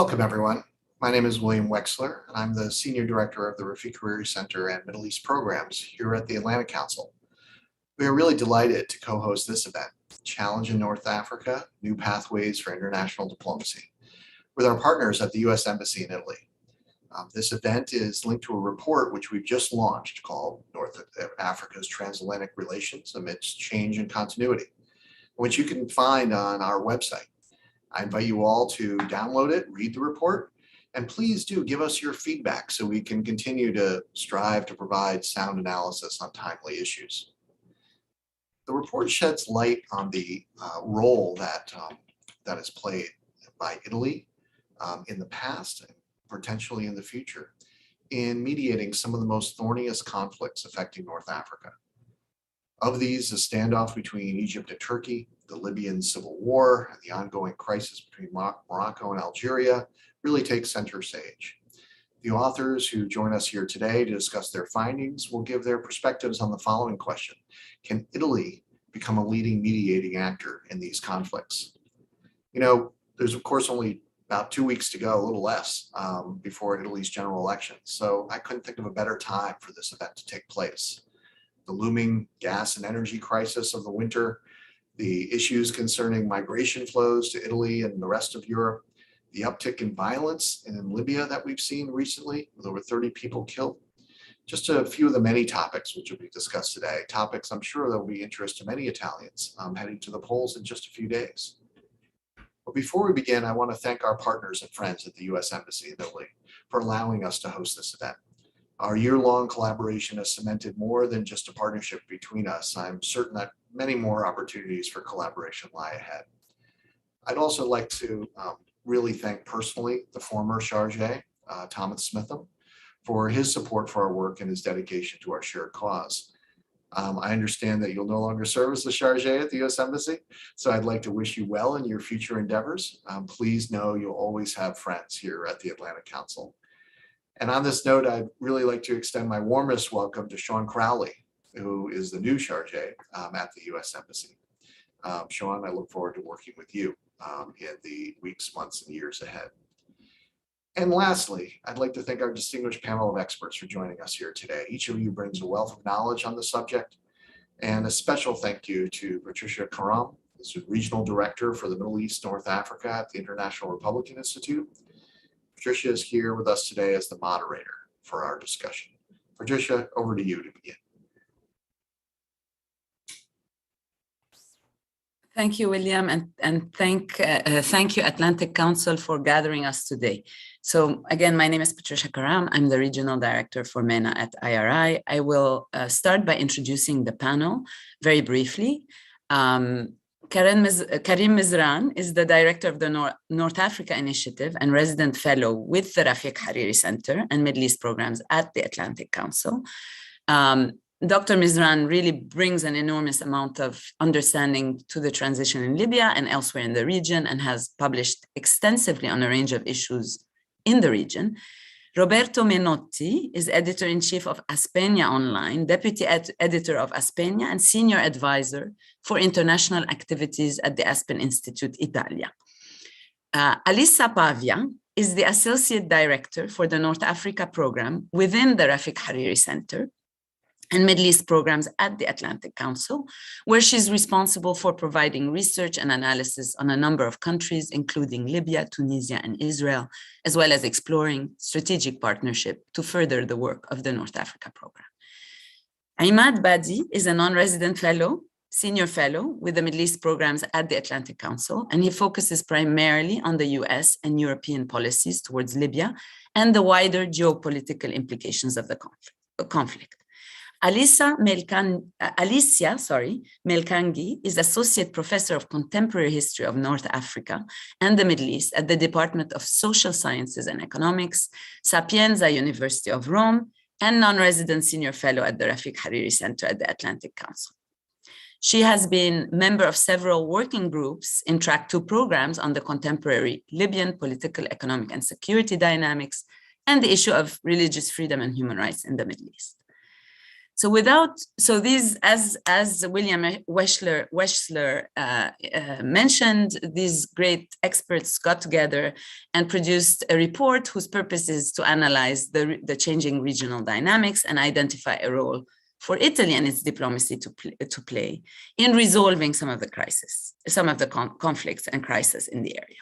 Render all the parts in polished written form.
Welcome, everyone. My name is William Wexler, and I'm the Senior Director of the Rafik Hariri Center and Middle East Programs here at the Atlantic Council. We are really delighted to co-host this event, Challenge in North Africa, New Pathways for International Diplomacy, with our partners at the U.S. Embassy in Italy. This event is linked to a report which we've just launched called North Africa's Transatlantic Relations Amidst Change and Continuity, which you can find on our website. I invite you all to download it, read the report, and please do give us your feedback so we can continue to strive to provide sound analysis on timely issues. The report sheds light on the role that is played by Italy in the past and potentially in the future in mediating some of the most thorniest conflicts affecting North Africa. Of these, the standoff between Egypt and Turkey, the Libyan civil war, and the ongoing crisis between Morocco and Algeria really take center stage. The authors who join us here today to discuss their findings will give their perspectives on the following question: can Italy become a leading mediating actor in these conflicts? You know, there's of course only about 2 weeks to go, a little less, before Italy's general election. So I couldn't think of a better time for this event to take place. The looming gas and energy crisis of the winter, the issues concerning migration flows to Italy and the rest of Europe, the uptick in violence in Libya that we've seen recently with over 30 people killed. Just a few of the many topics which will be discussed today, topics I'm sure that will be of interest to many Italians heading to the polls in just a few days. But before we begin, I want to thank our partners and friends at the U.S. Embassy in Italy for allowing us to host this event. Our year-long collaboration has cemented more than just a partnership between us. I'm certain that many more opportunities for collaboration lie ahead. I'd also like to really thank personally the former Chargé, Thomas Smitham, for his support for our work and his dedication to our shared cause. I understand that you'll no longer serve as the Chargé at the U.S. Embassy, so I'd like to wish you well in your future endeavors. Please know you'll always have friends here at the Atlantic Council. And on this note, I'd really like to extend my warmest welcome to Sean Crowley, who is the new Chargé at the U.S. Embassy. Sean, I look forward to working with you in the weeks, months, and years ahead. And lastly, I'd like to thank our distinguished panel of experts for joining us here today. Each of you brings a wealth of knowledge on the subject. And a special thank you to Patricia Karam, the Regional Director for the Middle East, North Africa at the International Republican Institute. Patricia is here with us today as the moderator for our discussion. Patricia, over to you to begin. Thank you, William, and thank you, Atlantic Council, for gathering us today. So again, my name is Patricia Karam. I'm the Regional Director for MENA at IRI. I will start by introducing the panel very briefly. Karim Mizran is the Director of the North Africa Initiative and Resident Fellow with the Rafik Hariri Center and Middle East Programs at the Atlantic Council. Dr. Mizran really brings an enormous amount of understanding to the transition in Libya and elsewhere in the region, and has published extensively on a range of issues in the region. Roberto Menotti is Editor-in-Chief of Aspegna Online, Deputy Editor of Aspegna, and Senior Advisor for International Activities at the Aspen Institute, Italia. Alissa Pavia is the Associate Director for the North Africa Program within the Rafik Hariri Center and Middle East Programs at the Atlantic Council, where she's responsible for providing research and analysis on a number of countries, including Libya, Tunisia, and Israel, as well as exploring strategic partnership to further the work of the North Africa Program. Imad Badi is a non-resident fellow, senior fellow with the Middle East Programs at the Atlantic Council, and he focuses primarily on the US and European policies towards Libya and the wider geopolitical implications of the conflict. Alicia Melkangi is Associate Professor of Contemporary History of North Africa and the Middle East at the Department of Social Sciences and Economics, Sapienza University of Rome, and non-resident Senior Fellow at the Rafik Hariri Center at the Atlantic Council. She has been member of several working groups in Track 2 programs on the contemporary Libyan political, economic, and security dynamics and the issue of religious freedom and human rights in the Middle East. These, as William Weschler mentioned, these great experts got together and produced a report whose purpose is to analyze the changing regional dynamics and identify a role for Italy and its diplomacy to play in resolving some of the conflicts and crises in the area.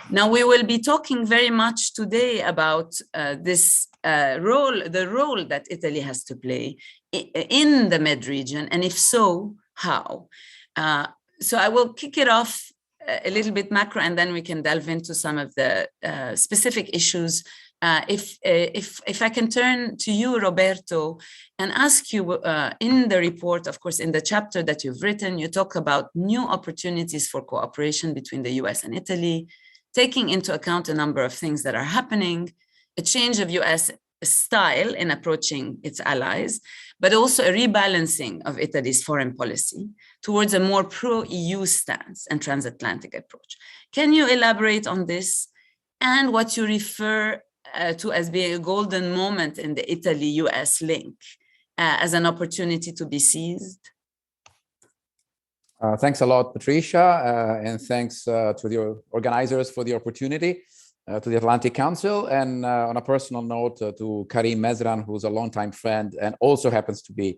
Now, we will be talking very much today about the role that Italy has to play in the Med region, and if so, how? So I will kick it off a little bit macro, and then we can delve into some of the specific issues. If I can turn to you, Roberto, and ask you, in the report, of course, in the chapter that you've written, you talk about new opportunities for cooperation between the US and Italy, taking into account a number of things that are happening, a change of US style in approaching its allies, but also a rebalancing of Italy's foreign policy towards a more pro-EU stance and transatlantic approach. Can you elaborate on this and what you refer to as being a golden moment in the Italy-US link as an opportunity to be seized? Thanks a lot, Patricia, and thanks to the organizers for the opportunity, to the Atlantic Council, and on a personal note to Karim Mezran, who's a longtime friend and also happens to be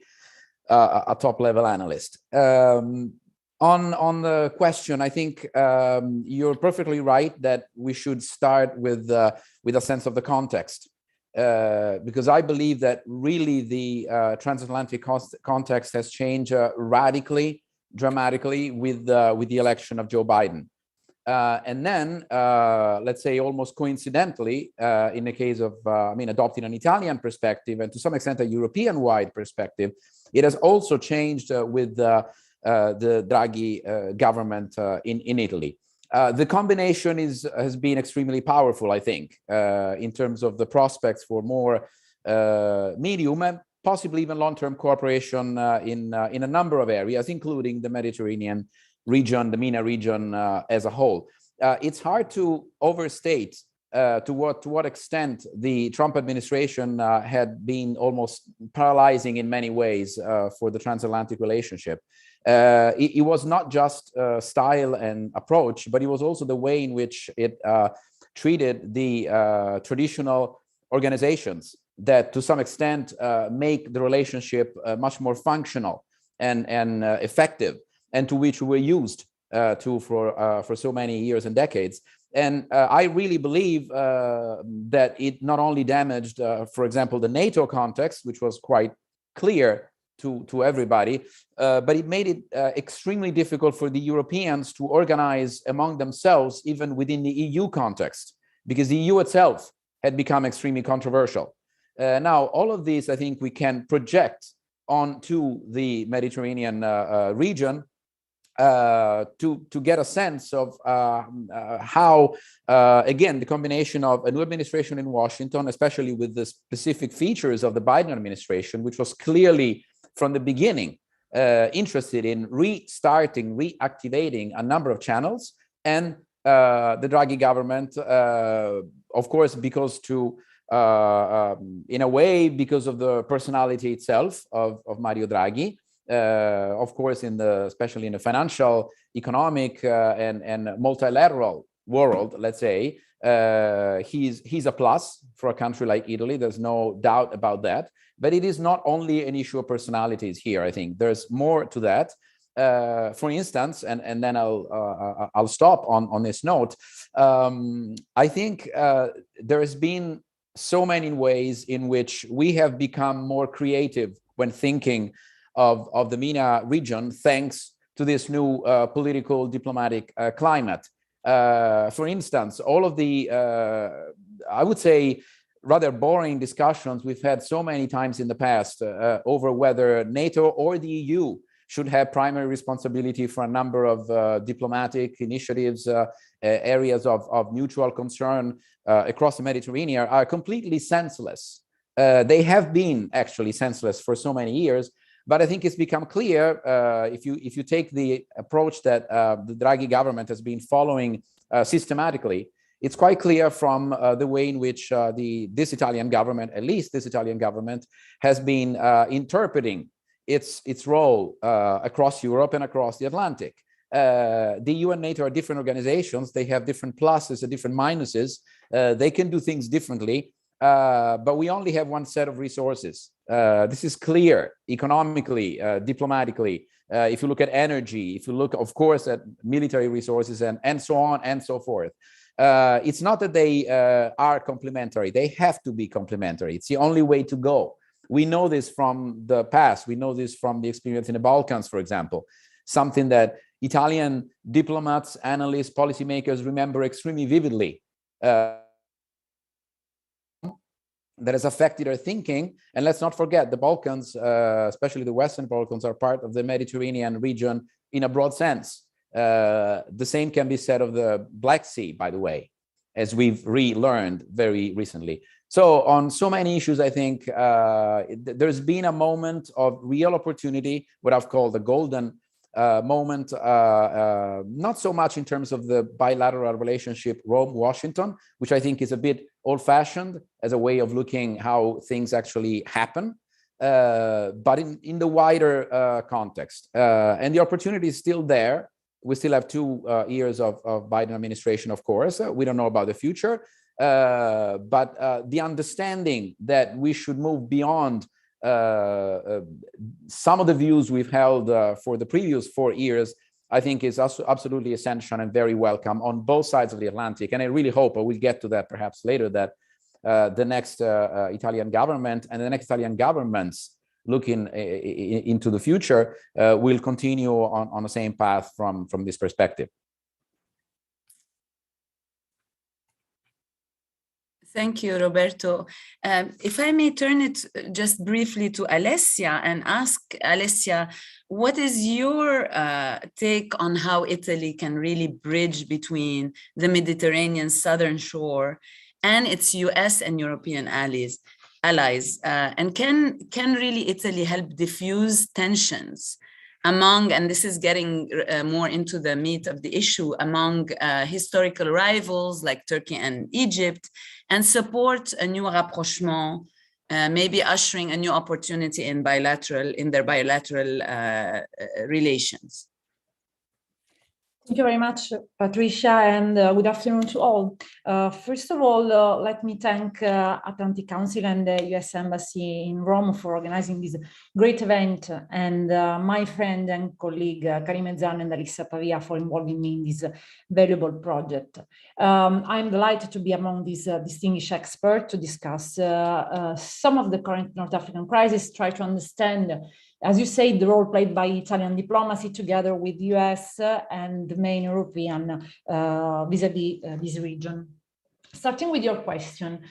a top-level analyst. On the question, I think you're perfectly right that we should start with a sense of the context, because I believe that really the transatlantic context has changed radically, dramatically with the election of Joe Biden. And then, let's say almost coincidentally, in the case of, adopting an Italian perspective and to some extent a European-wide perspective, it has also changed with the Draghi government in Italy. The combination has been extremely powerful, I think, in terms of the prospects for more medium and possibly even long-term cooperation in a number of areas, including the Mediterranean region, the MENA region as a whole. It's hard to overstate to what extent the Trump administration had been almost paralyzing in many ways for the transatlantic relationship. It was not just style and approach, but it was also the way in which it treated the traditional organizations that to some extent make the relationship much more functional and effective, and to which we were used for so many years and decades. And I really believe that it not only damaged, for example, the NATO context, which was quite clear to everybody, but it made it extremely difficult for the Europeans to organize among themselves, even within the EU context, because the EU itself had become extremely controversial. Now, all of this, I think we can project onto the Mediterranean region to get a sense of how, again, the combination of a new administration in Washington, especially with the specific features of the Biden administration, which was clearly from the beginning interested in reactivating a number of channels, and the Draghi government, of course, because in a way, because of the personality itself of Mario Draghi, of course, especially in the financial, economic, and multilateral world, let's say, he's a plus for a country like Italy. There's no doubt about that. But it is not only an issue of personalities here. I think there's more to that. For instance, and then I'll stop on this note. I think there has been so many ways in which we have become more creative when thinking of the MENA region, thanks to this new political diplomatic climate. For instance, all of the, I would say, rather boring discussions we've had so many times in the past over whether NATO or the EU should have primary responsibility for a number of diplomatic initiatives, areas of mutual concern across the Mediterranean are completely senseless. They have been actually senseless for so many years, but I think it's become clear if you take the approach that the Draghi government has been following systematically, It's quite clear from the way in which this Italian government, at least this Italian government, has been interpreting its role across Europe and across the Atlantic. The EU and NATO are different organizations. They have different pluses and different minuses. They can do things differently, but we only have one set of resources. This is clear economically, diplomatically. If you look at energy, if you look, of course, at military resources and so on and so forth. It's not that they are complementary. They have to be complementary. It's the only way to go. We know this from the past. We know this from the experience in the Balkans, for example, something that Italian diplomats, analysts, policymakers remember extremely vividly. That has affected our thinking. And let's not forget, the Balkans, especially the Western Balkans, are part of the Mediterranean region in a broad sense. The same can be said of the Black Sea, by the way, as we've relearned very recently. So on so many issues, I think there's been a moment of real opportunity, what I've called the golden moment, not so much in terms of the bilateral relationship Rome-Washington, which I think is a bit old-fashioned as a way of looking how things actually happen, but in the wider context. And the opportunity is still there. We still have 2 years of Biden administration, of course. We don't know about the future, but the understanding that we should move beyond some of the views we've held for the previous 4 years, I think is absolutely essential and very welcome on both sides of the Atlantic. And I really hope, we'll get to that perhaps later, that the next Italian government and the next Italian governments looking into the future will continue on the same path from this perspective. Thank you, Roberto. If I may turn it just briefly to Alessia and ask Alessia, what is your take on how Italy can really bridge between the Mediterranean southern shore and its US and European allies? And can really Italy help diffuse tensions among, and this is getting more into the meat of the issue, among historical rivals like Turkey and Egypt, and support a new rapprochement, maybe ushering a new opportunity in their bilateral relations? Thank you very much, Patricia, and good afternoon to all. First of all, let me thank Atlantic Council and the US Embassy in Rome for organizing this great event, and my friend and colleague Karim Ezan and Alissa Pavia for involving me in this valuable project. I'm delighted to be among these distinguished experts to discuss some of the current North African crisis, try to understand, as you say, the role played by Italian diplomacy together with the US and the main European vis-a-vis this region. Starting with your question,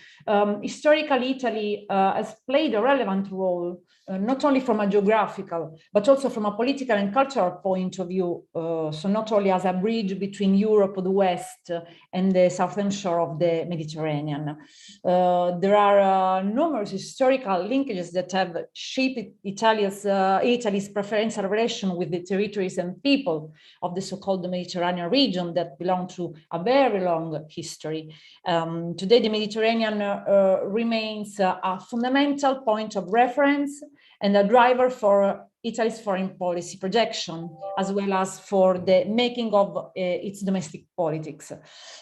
historically, Italy has played a relevant role, not only from a geographical, but also from a political and cultural point of view. So not only as a bridge between Europe, the West, and the southern shore of the Mediterranean. There are numerous historical linkages that have shaped Italy's preferential relation with the territories and people of the so-called Mediterranean region that belong to a very long history. Today, the Mediterranean remains a fundamental point of reference and a driver for Italy's foreign policy projection, as well as for the making of its domestic politics.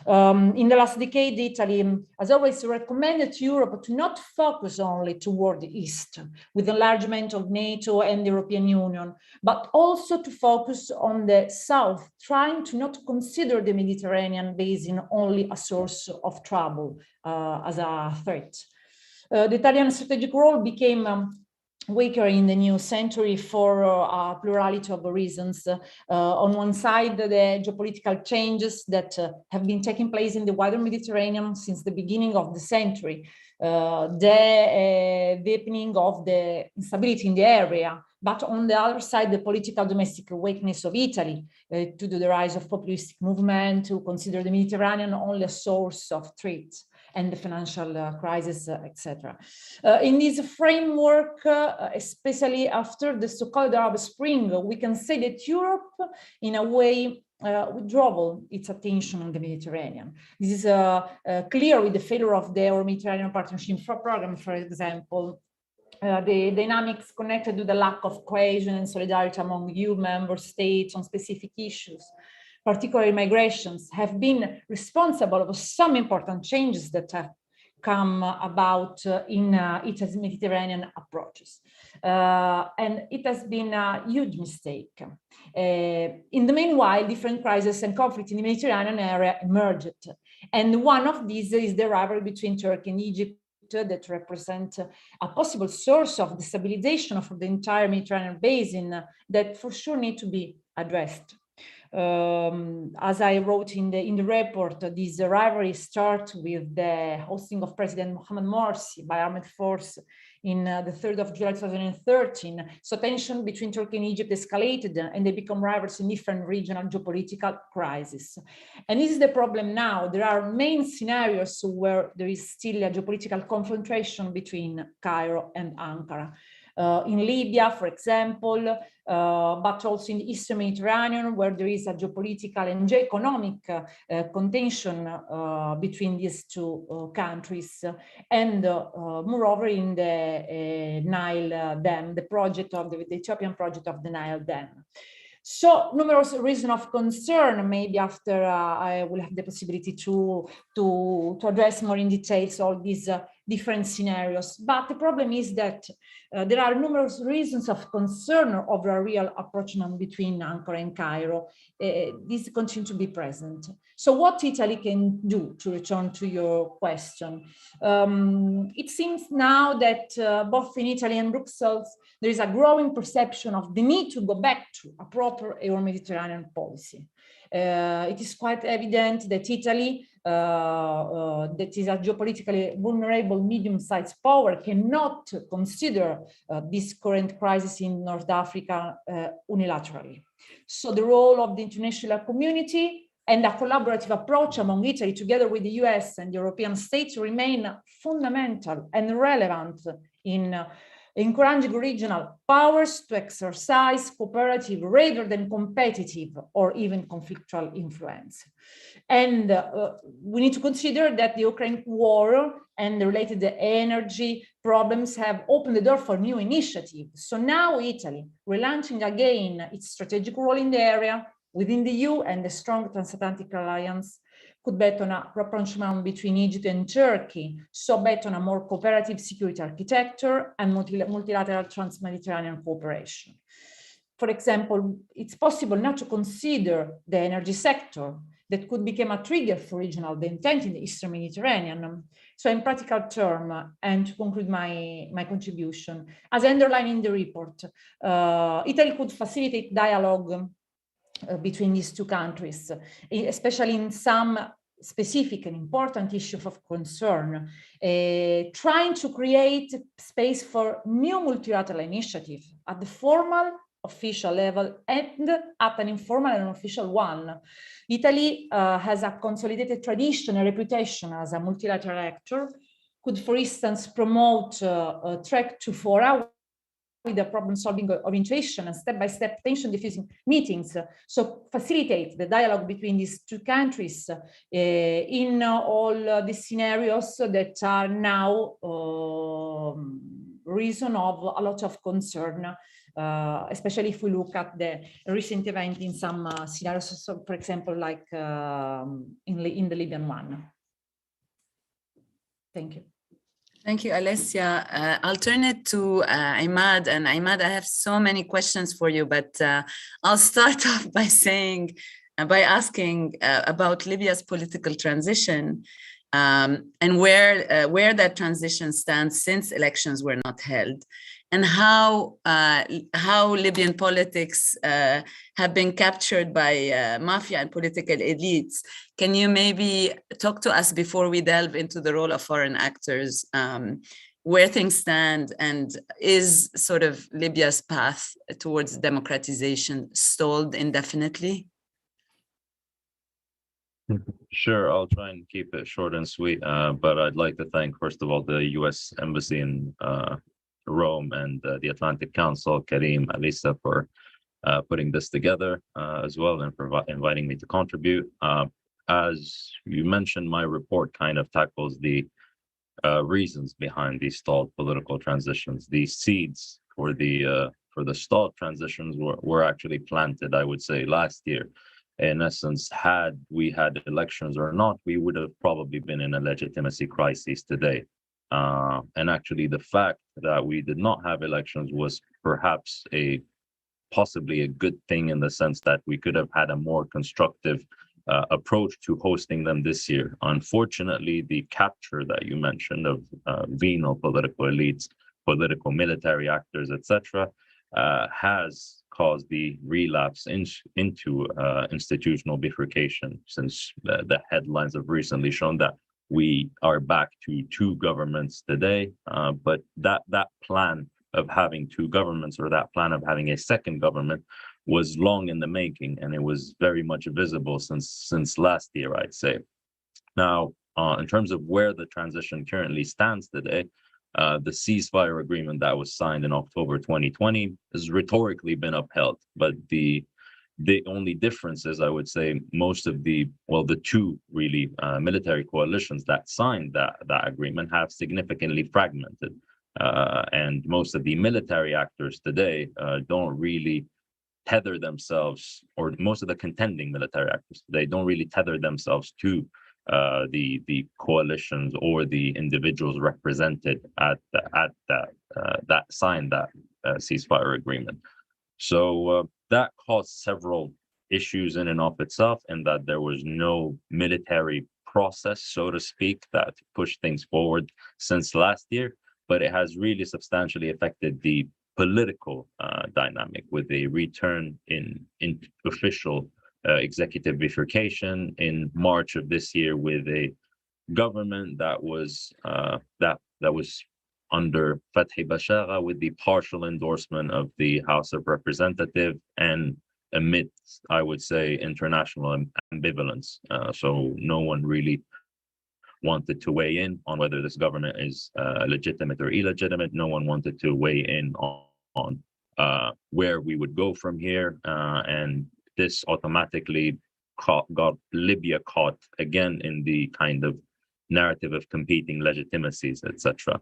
In the last decade, Italy has always recommended to Europe to not focus only toward the East, with enlargement of NATO and the European Union, but also to focus on the South, trying to not consider the Mediterranean basin only a source of trouble as a threat. The Italian strategic role became weaker in the new century for a plurality of reasons. On one side, the geopolitical changes that have been taking place in the wider Mediterranean since the beginning of the century, the deepening of the instability in the area, but on the other side, the political domestic weakness of Italy to the rise of populist movement to consider the Mediterranean only a source of threat, and the financial crisis, etc. In this framework, especially after the so-called Arab Spring, we can say that Europe, in a way, withdrawal its attention on the Mediterranean. This is clear with the failure of the Mediterranean Partnership Program, for example. The dynamics connected to the lack of cohesion and solidarity among EU member states on specific issues, particularly migrations, have been responsible for some important changes that have come about in Italy's Mediterranean approaches. And it has been a huge mistake. In the meanwhile, different crises and conflicts in the Mediterranean area emerged. And one of these is the rivalry between Turkey and Egypt that represent a possible source of destabilization for the entire Mediterranean basin that for sure need to be addressed. As I wrote in the report, this rivalry starts with the hosting of President Mohamed Morsi by armed force in the 3rd of July 2013. So tension between Turkey and Egypt escalated and they become rivals in different regional geopolitical crises. And this is the problem now. There are main scenarios where there is still a geopolitical confrontation between Cairo and Ankara. In Libya, for example, but also in the Eastern Mediterranean, where there is a geopolitical and geoeconomic contention between these two countries, and moreover in the Nile Dam, the project of the Ethiopian project of the Nile Dam. So numerous reasons of concern. Maybe after I will have the possibility to address more in details all these different scenarios. But the problem is that there are numerous reasons of concern over a real approachment between Ankara and Cairo. These continue to be present. So what Italy can do, to return to your question? It seems now that both in Italy and Brussels, there is a growing perception of the need to go back to a proper Euro-Mediterranean policy. It is quite evident that Italy, that is a geopolitically vulnerable medium-sized power, cannot consider this current crisis in North Africa unilaterally. So the role of the international community and a collaborative approach among Italy, together with the US and European states, remain fundamental and relevant in encouraging regional powers to exercise cooperative rather than competitive or even conflictual influence. And we need to consider that the Ukraine war and the related energy problems have opened the door for new initiatives. So now Italy, relaunching again its strategic role in the area within the EU and the strong Transatlantic alliance, could bet on a rapprochement between Egypt and Turkey, so bet on a more cooperative security architecture and multilateral trans-Mediterranean cooperation. For example, it's possible now to consider the energy sector that could become a trigger for regional intent in the Eastern Mediterranean. So in practical terms, and to conclude my contribution, as I underlined in the report, Italy could facilitate dialogue between these two countries, especially in some specific and important issues of concern, trying to create space for new multilateral initiatives at the formal official level and at an informal and official one. Italy has a consolidated tradition and reputation as a multilateral actor, could, for instance, promote track to fora with the problem-solving orientation and step-by-step tension-diffusing meetings. So facilitate the dialogue between these two countries in all the scenarios that are now reason of a lot of concern, especially if we look at the recent event in some scenarios, so for example, like in the Libyan one. Thank you. Thank you, Alessia. I'll turn it to Imad. And Imad, I have so many questions for you, but I'll start off by asking about Libya's political transition and where that transition stands since elections were not held, and how Libyan politics have been captured by mafia and political elites. Can you maybe talk to us before we delve into the role of foreign actors, where things stand, and is sort of Libya's path towards democratization stalled indefinitely? Sure, I'll try and keep it short and sweet, but I'd like to thank, first of all, the U.S. Embassy in Rome and the Atlantic Council, Karim, Alisa, for putting this together as well, and inviting me to contribute. As you mentioned, my report kind of tackles the reasons behind these stalled political transitions. These seeds for the stalled transitions were actually planted, I would say, last year. In essence, had we had elections or not, we would have probably been in a legitimacy crisis today. And actually, the fact that we did not have elections was perhaps possibly a good thing, in the sense that we could have had a more constructive approach to hosting them this year. Unfortunately, the capture that you mentioned of venal political elites, political military actors, etc., has caused the relapse into institutional bifurcation, since the headlines have recently shown that we are back to two governments today. But that plan of having two governments, or that plan of having a second government, was long in the making, and it was very much visible since last year, I'd say. Now, in terms of where the transition currently stands today, the ceasefire agreement that was signed in October 2020 has rhetorically been upheld, but the only difference is, I would say, most of the two really military coalitions that signed that agreement have significantly fragmented, and most of the military actors today don't really tether themselves, or most of the contending military actors, they don't really tether themselves to the coalitions or the individuals represented at that signed that ceasefire agreement. So that caused several issues in and of itself, and that there was no military process, so to speak, that pushed things forward since last year. But it has really substantially affected the political dynamic, with a return in official executive bifurcation in March of this year, with a government that was under Fathi Bashagha, with the partial endorsement of the House of Representatives, and amidst, I would say, international ambivalence. So no one really wanted to weigh in on whether this government is legitimate or illegitimate. No one wanted to weigh in on where we would go from here. And this automatically got Libya caught again in the kind of narrative of competing legitimacies, etc.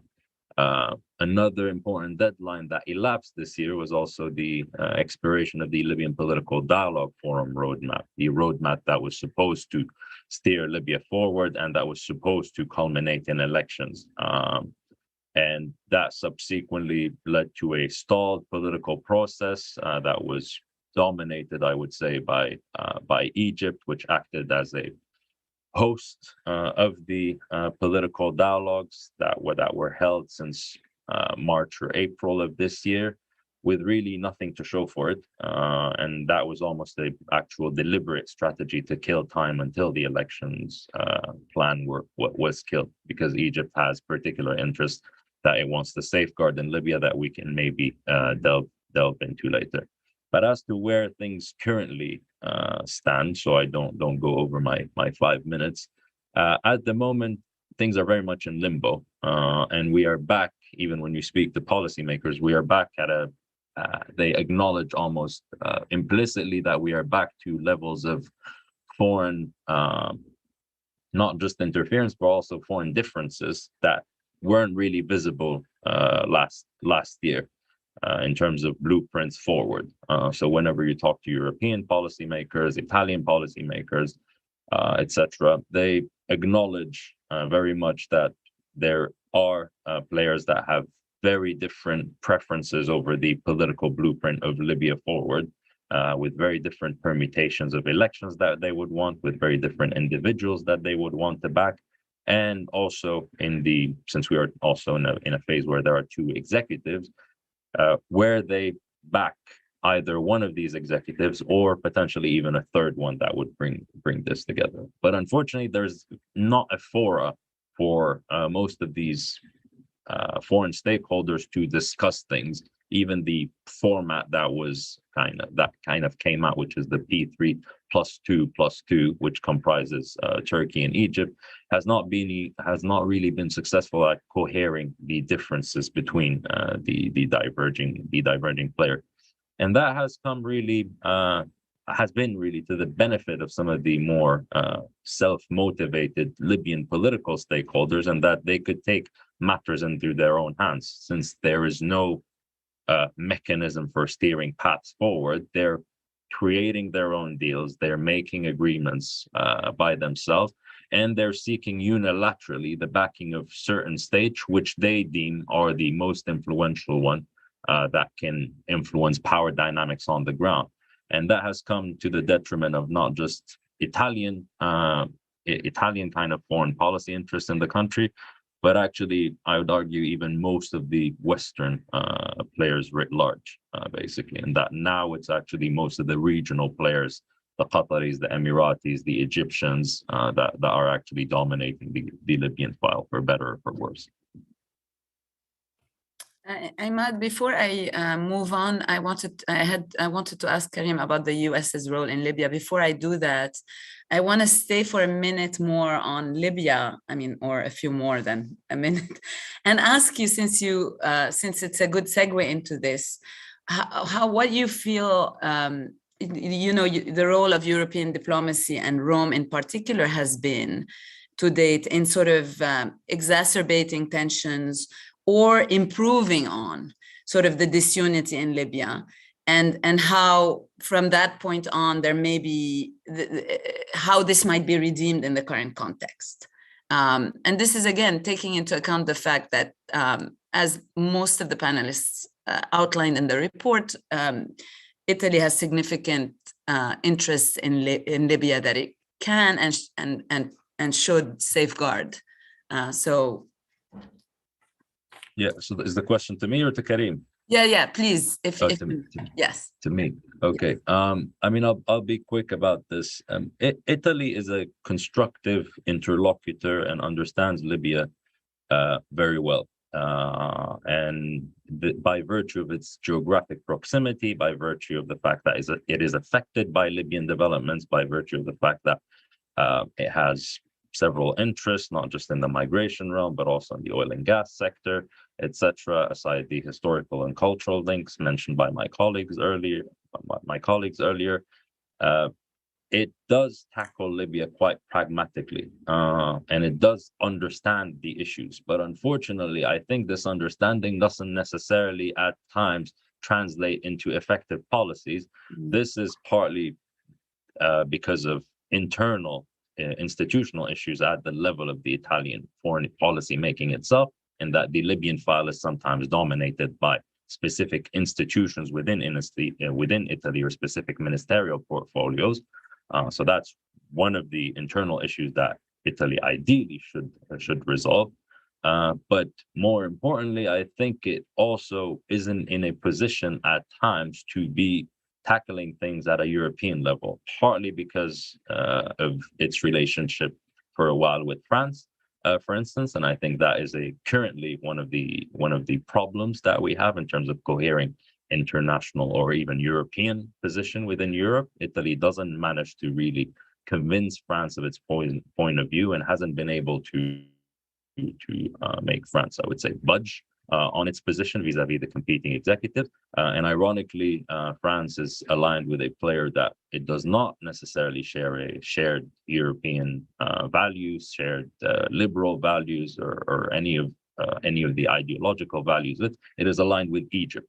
Another important deadline that elapsed this year was also the expiration of the Libyan Political Dialogue Forum roadmap, the roadmap that was supposed to steer Libya forward and that was supposed to culminate in elections. And that subsequently led to a stalled political process that was dominated, I would say, by Egypt, which acted as a host of the political dialogues that were held since March or April of this year, with really nothing to show for it. And that was almost an actual deliberate strategy to kill time until the elections plan was killed, because Egypt has particular interest that it wants to safeguard in Libya that we can maybe delve into later. But as to where things currently stand, so I don't go over my 5 minutes, at the moment, things are very much in limbo. And we are back, even when you speak to policymakers, we are back at they acknowledge almost implicitly that we are back to levels of foreign, not just interference, but also foreign differences that weren't really visible last year. In terms of blueprints forward. So whenever you talk to European policymakers, Italian policymakers, etc., they acknowledge very much that there are players that have very different preferences over the political blueprint of Libya forward, with very different permutations of elections that they would want, with very different individuals that they would want to back. And also since we are also in a phase where there are two executives, where they back either one of these executives or potentially even a third one that would bring this together. But unfortunately, there's not a fora for most of these foreign stakeholders to discuss things. Even the format that kind of came out, which is the P3+2+2, which comprises Turkey and Egypt, has not really been successful at cohering the differences between the diverging players. And that has come really, has been really to the benefit of some of the more self-motivated Libyan political stakeholders, and that they could take matters into their own hands. Since there is no mechanism for steering paths forward, they're creating their own deals, they're making agreements by themselves, and they're seeking unilaterally the backing of certain states, which they deem are the most influential one that can influence power dynamics on the ground. And that has come to the detriment of not just Italian kind of foreign policy interests in the country, but actually, I would argue even most of the Western players writ large, basically. And that now it's actually most of the regional players, the Qataris, the Emiratis, the Egyptians, that are actually dominating the Libyan file, for better or for worse. Ahmad, before I move on, I wanted to ask Karim about the US's role in Libya. Before I do that, I want to stay for a minute more on Libya. I mean, or a few more than a minute, and ask you, since it's a good segue into this, what you feel, the role of European diplomacy and Rome in particular has been to date in sort of exacerbating tensions or improving on sort of the disunity in Libya, and how from that point on there may be how this might be redeemed in the current context. And this is again taking into account the fact that as most of the panelists outlined in the report, Italy has significant interests in Libya that it can and should safeguard. Yeah, so is the question to me or to Karim? Yeah, please. Yes. To me. Okay. I mean, I'll be quick about this. Italy is a constructive interlocutor and understands Libya very well. And by virtue of its geographic proximity, by virtue of the fact that it is affected by Libyan developments, by virtue of the fact that it has several interests, not just in the migration realm, but also in the oil and gas sector, etc. Aside the historical and cultural links mentioned by my colleagues earlier, it does tackle Libya quite pragmatically, and it does understand the issues. But unfortunately, I think this understanding doesn't necessarily at times translate into effective policies. This is partly because of internal institutional issues at the level of the Italian foreign policy making itself, and that the Libyan file is sometimes dominated by specific institutions within Italy or specific ministerial portfolios. So that's one of the internal issues that Italy ideally should resolve. But more importantly, I think it also isn't in a position at times to be tackling things at a European level, partly because of its relationship for a while with France, for instance. And I think that is currently one of the problems that we have in terms of cohering international or even European position within Europe. Italy doesn't manage to really convince France of its point of view, and hasn't been able to make France, I would say, budge on its position vis-a-vis the competing executive. And ironically, France is aligned with a player that it does not necessarily share a shared European values, shared liberal values, or any of the ideological values. It is aligned with Egypt.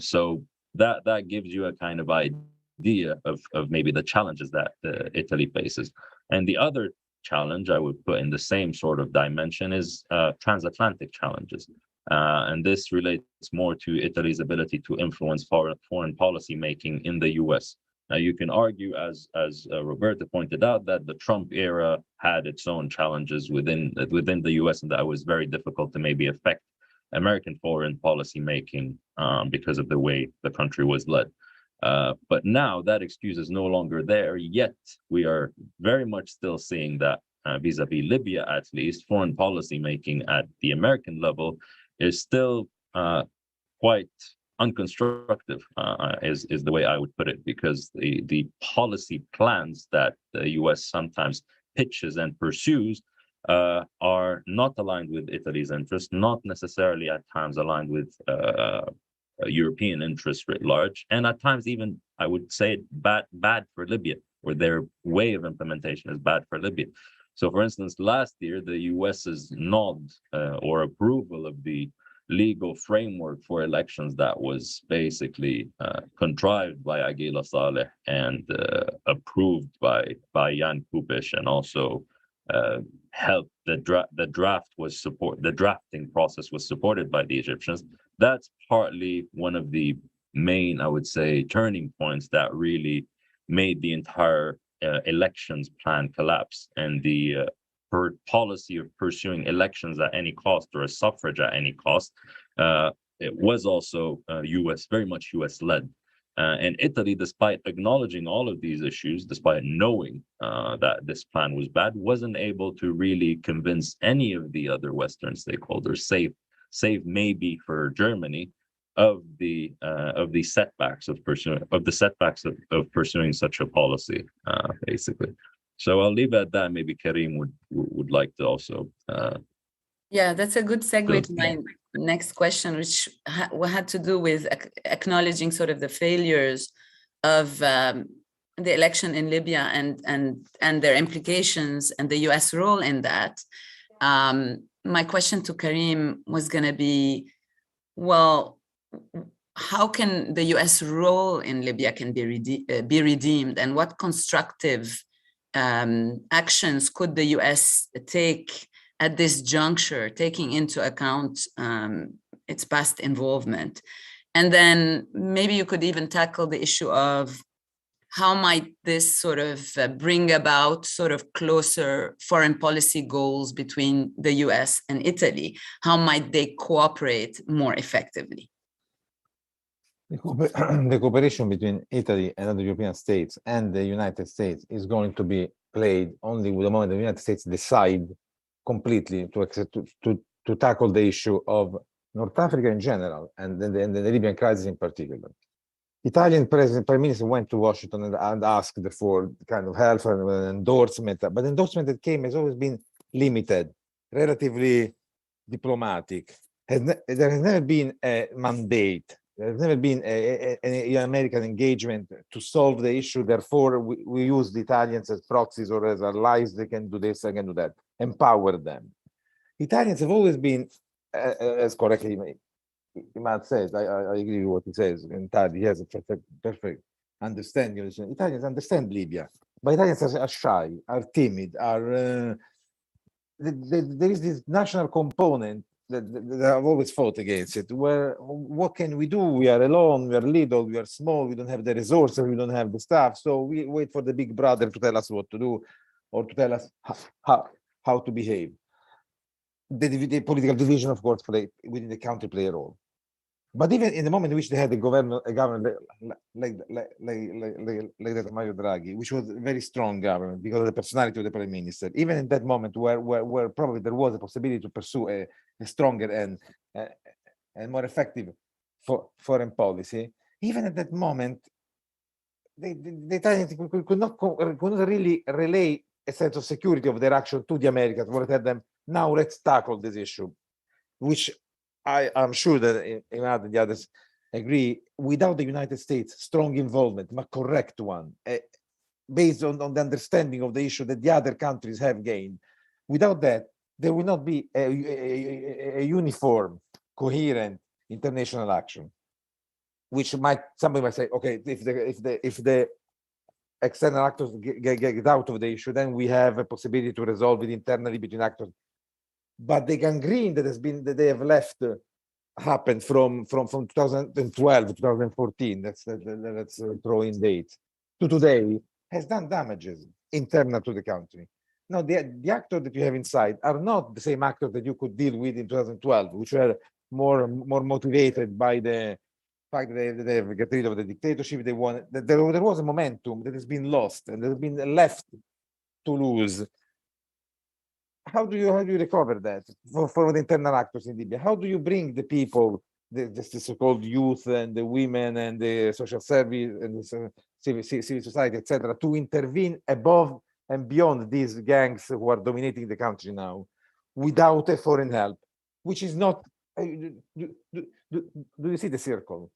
So that gives you a kind of idea of maybe the challenges that Italy faces. And the other challenge I would put in the same sort of dimension is transatlantic challenges. And this relates more to Italy's ability to influence foreign policy making in the US. Now, you can argue, as Roberta pointed out, that the Trump era had its own challenges within the US, and that was very difficult to maybe affect American foreign policy making because of the way the country was led. But now that excuse is no longer there, yet we are very much still seeing that vis-a-vis Libya, at least, foreign policy making at the American level is still quite unconstructive, is the way I would put it, because the policy plans that the US sometimes pitches and pursues are not aligned with Italy's interests, not necessarily at times aligned with European interests writ large, and at times even, I would say, bad for Libya, or their way of implementation is bad for Libya. So, for instance, last year, the US's nod or approval of the legal framework for elections that was basically contrived by Aguila Saleh and approved by Jan Kupish, and also helped the drafting process was supported by the Egyptians. That's partly one of the main, I would say, turning points that really made the entire elections plan collapse, and the policy of pursuing elections at any cost, or a suffrage at any cost, it was also very much US led. And Italy, despite acknowledging all of these issues, despite knowing that this plan was bad, wasn't able to really convince any of the other Western stakeholders, save maybe for Germany, of the setbacks of pursuing such a policy, basically. So I'll leave it at that. Maybe Karim would like to also. Yeah, that's a good segue to my next question, which had to do with acknowledging sort of the failures of the election in Libya and their implications and the US role in that. My question to Karim was going to be, well, how can the US role in Libya can be redeemed, and what constructive actions could the US take at this juncture, taking into account its past involvement? And then maybe you could even tackle the issue of how might this sort of bring about sort of closer foreign policy goals between the US and Italy? How might they cooperate more effectively? The cooperation between Italy and other European states and the United States is going to be played only with the moment the United States decide completely to tackle the issue of North Africa in general, and then the Libyan crisis in particular. Italian Prime Minister went to Washington and asked for kind of help and endorsement, but the endorsement that came has always been limited, relatively diplomatic. There has never been a mandate. There's never been an American engagement to solve the issue. Therefore, we use the Italians as proxies or as allies. They can do this, they can do that. Empower them. Italians have always been, as correctly Imad says, I agree with what he says entirely. He has a perfect understanding. Italians understand Libya, but Italians are shy, are timid, there is this national component that I've always fought against it, where what can we do? We are alone, we are little, we are small, we don't have the resources, we don't have the staff, so we wait for the big brother to tell us what to do or to tell us how to behave. The political division, of course, within the country play a role. But even in the moment in which they had a government like that Mario Draghi, which was a very strong government because of the personality of the prime minister, even in that moment where probably there was a possibility to pursue a stronger and more effective foreign policy, even at that moment, the Italians could not really relay a sense of security of their action to the Americans, or tell them, now let's tackle this issue, which I'm sure that Imad and the others agree, without the United States' strong involvement, but correct one, based on the understanding of the issue that the other countries have gained, without that, there will not be a uniform, coherent international action, which somebody might say, okay, if the external actors get out of the issue, then we have a possibility to resolve it internally between actors. But the gangrene that they have left happened from 2012, 2014. Let's throw in dates to today, has done damages internal to the country. Now, the actors that you have inside are not the same actors that you could deal with in 2012, which were more motivated by the fact that they get rid of the dictatorship. They want there was a momentum that has been lost and that has been left to lose. How do you recover that for the internal actors in Libya? How do you bring the people, the so-called youth and the women and the social service and the civil society, etc., to intervene above and beyond these gangs who are dominating the country now, without a foreign help, which is not do you see the circle?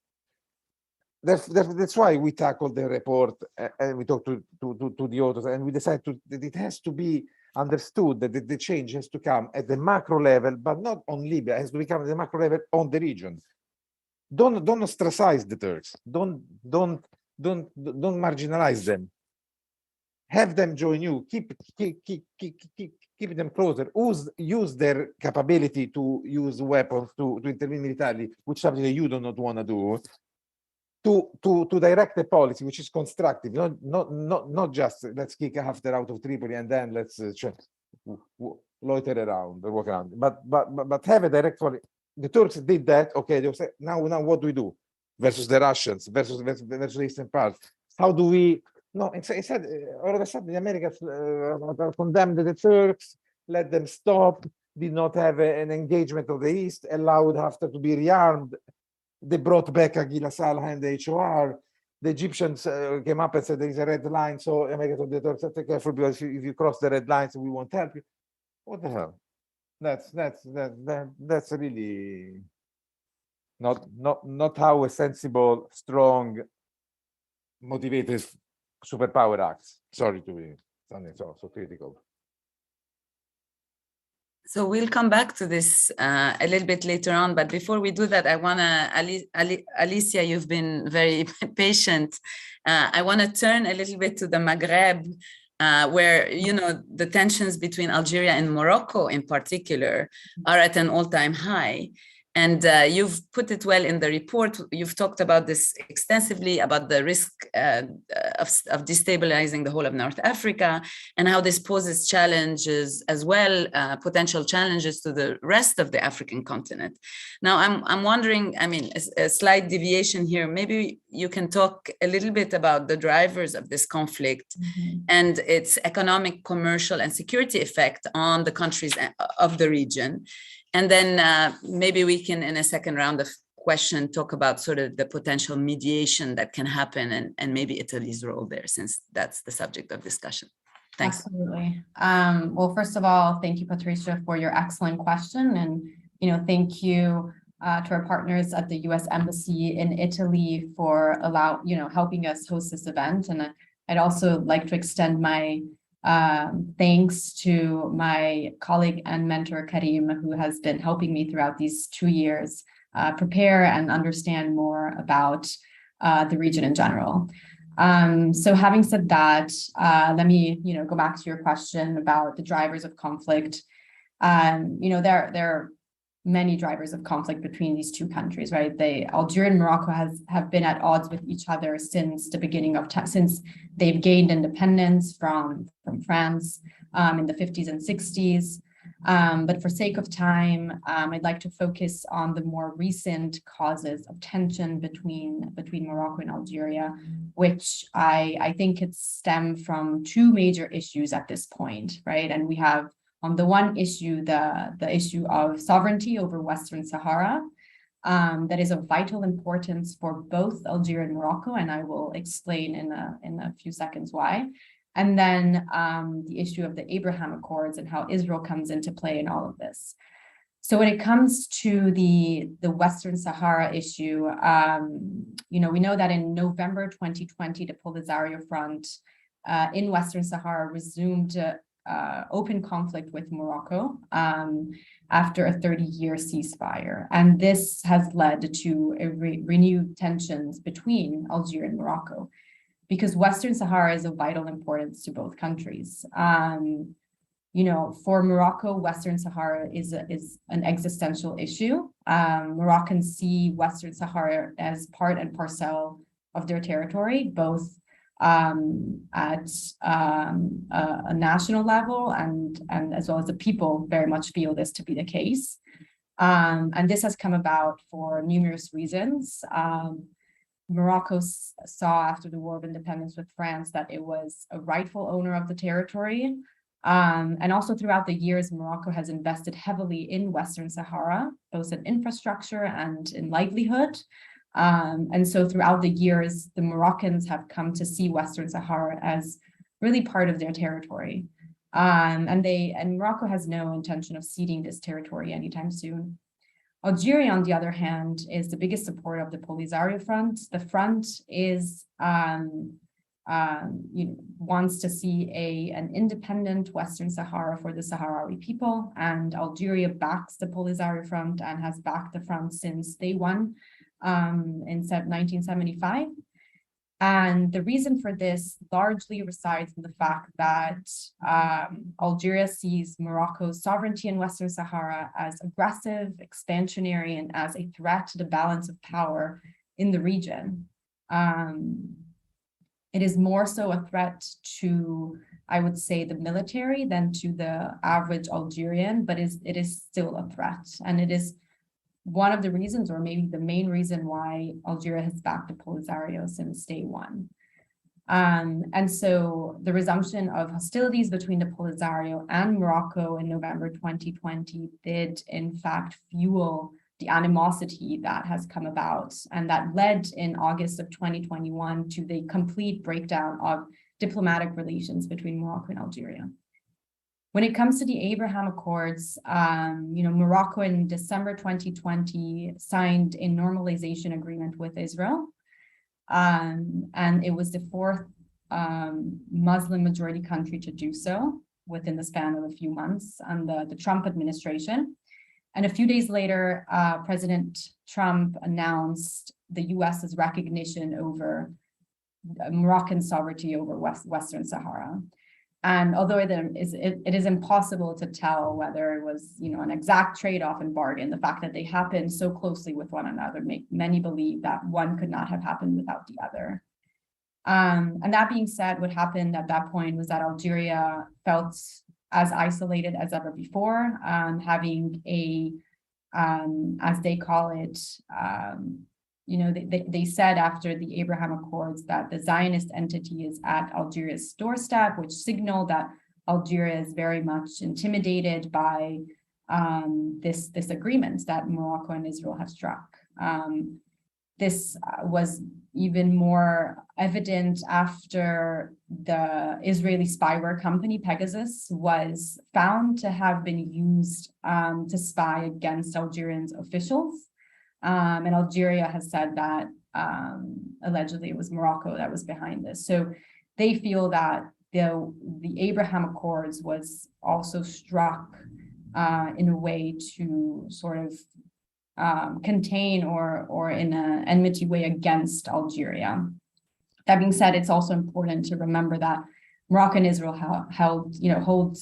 That's why we tackled the report and we talked to the authors, and we decided that it has to be understood that the change has to come at the macro level, but not on Libya. It has to become at the macro level on the region. Don't ostracize the Turks. Don't marginalize them. Have them join you. Keep them closer. Use their capability to use weapons to intervene militarily, which is something that you do not want to do. To direct a policy which is constructive, not just let's kick Haftar out of Tripoli and then let's loiter around or walk around, but have a direct policy. The Turks did that. Okay, they say now what do we do versus the Russians versus the Eastern part? How do we? No, instead all of a sudden the Americans condemned the Turks, let them stop, did not have an engagement of the East, allowed Haftar to be rearmed. They brought back Aguila Saleh and the HOR. The Egyptians came up and said there is a red line, so America told the Turks, take careful because if you cross the red lines, we won't help you. What the hell? That's really not how a sensible, strong, motivated superpower acts. Sorry to be something so critical. So we'll come back to this a little bit later on, but before we do that, I want to, Alicia, you've been very patient. I want to turn a little bit to the Maghreb, where, you know, the tensions between Algeria and Morocco in particular are at an all-time high. And you've put it well in the report. You've talked about this extensively, about the risk of destabilizing the whole of North Africa and how this poses challenges as well, potential challenges to the rest of the African continent. Now, I'm wondering, I mean, a slight deviation here, maybe you can talk a little bit about the drivers of this conflict and its economic, commercial, and security effect on the countries of the region. And then maybe we can, in a second round of question, talk about sort of the potential mediation that can happen and maybe Italy's role there, since that's the subject of discussion. Thanks. Absolutely. Well, first of all, thank you, Patricia, for your excellent question. And, you know, thank you to our partners at the U.S. Embassy in Italy for helping us host this event. And I'd also like to extend my thanks to my colleague and mentor, Karim, who has been helping me throughout these 2 years prepare and understand more about the region in general. So having said that, let me go back to your question about the drivers of conflict. There are many drivers of conflict between these two countries, right? Algeria and Morocco have been at odds with each other since the beginning of time, since they've gained independence from France in the 50s and 60s. But for sake of time, I'd like to focus on the more recent causes of tension between Morocco and Algeria, which I think it stemmed from two major issues at this point, right? And we have, on the one issue, the issue of sovereignty over Western Sahara, that is of vital importance for both Algeria and Morocco, and I will explain in a few seconds why. And then the issue of the Abraham Accords and how Israel comes into play in all of this. So when it comes to the Western Sahara issue, we know that in November 2020, the Polisario Front in Western Sahara resumed open conflict with Morocco after a 30-year ceasefire. And this has led to renewed tensions between Algeria and Morocco, because Western Sahara is of vital importance to both countries. For Morocco, Western Sahara is an existential issue. Moroccans see Western Sahara as part and parcel of their territory, both at a national level and as well as the people very much feel this to be the case. And this has come about for numerous reasons. Morocco saw after the War of Independence with France that it was a rightful owner of the territory. And also throughout the years, Morocco has invested heavily in Western Sahara, both in infrastructure and in livelihood. And so throughout the years, the Moroccans have come to see Western Sahara as really part of their territory. And Morocco has no intention of ceding this territory anytime soon. Algeria, on the other hand, is the biggest supporter of the Polisario Front. The front is wants to see an independent Western Sahara for the Sahrawi people, and Algeria backs the Polisario Front and has backed the front since day one in 1975. And the reason for this largely resides in the fact that Algeria sees Morocco's sovereignty in Western Sahara as aggressive, expansionary, and as a threat to the balance of power in the region. It is more so a threat to, I would say, the military than to the average Algerian, but it is still a threat. And it is one of the reasons, or maybe the main reason, why Algeria has backed the Polisario since day one. And so the resumption of hostilities between the Polisario and Morocco in November 2020 did, in fact, fuel the animosity that has come about, and that led in August of 2021 to the complete breakdown of diplomatic relations between Morocco and Algeria. When it comes to the Abraham Accords, Morocco in December 2020 signed a normalization agreement with Israel, and it was the fourth Muslim majority country to do so within the span of a few months under the Trump administration. And a few days later, President Trump announced the US's recognition over Moroccan sovereignty over Western Sahara. And although it is impossible to tell whether it was, an exact trade-off and bargain, the fact that they happened so closely with one another make many believe that one could not have happened without the other. And that being said, what happened at that point was that Algeria felt as isolated as ever before, having as they call it, they said after the Abraham Accords that the Zionist entity is at Algeria's doorstep, which signaled that Algeria is very much intimidated by this agreement that Morocco and Israel have struck. This was even more evident after the Israeli spyware company Pegasus was found to have been used to spy against Algerian officials. And Algeria has said that allegedly it was Morocco that was behind this. So they feel that the Abraham Accords was also struck in a way to sort of contain or in an enmity way against Algeria. That being said, it's also important to remember that Morocco and Israel hold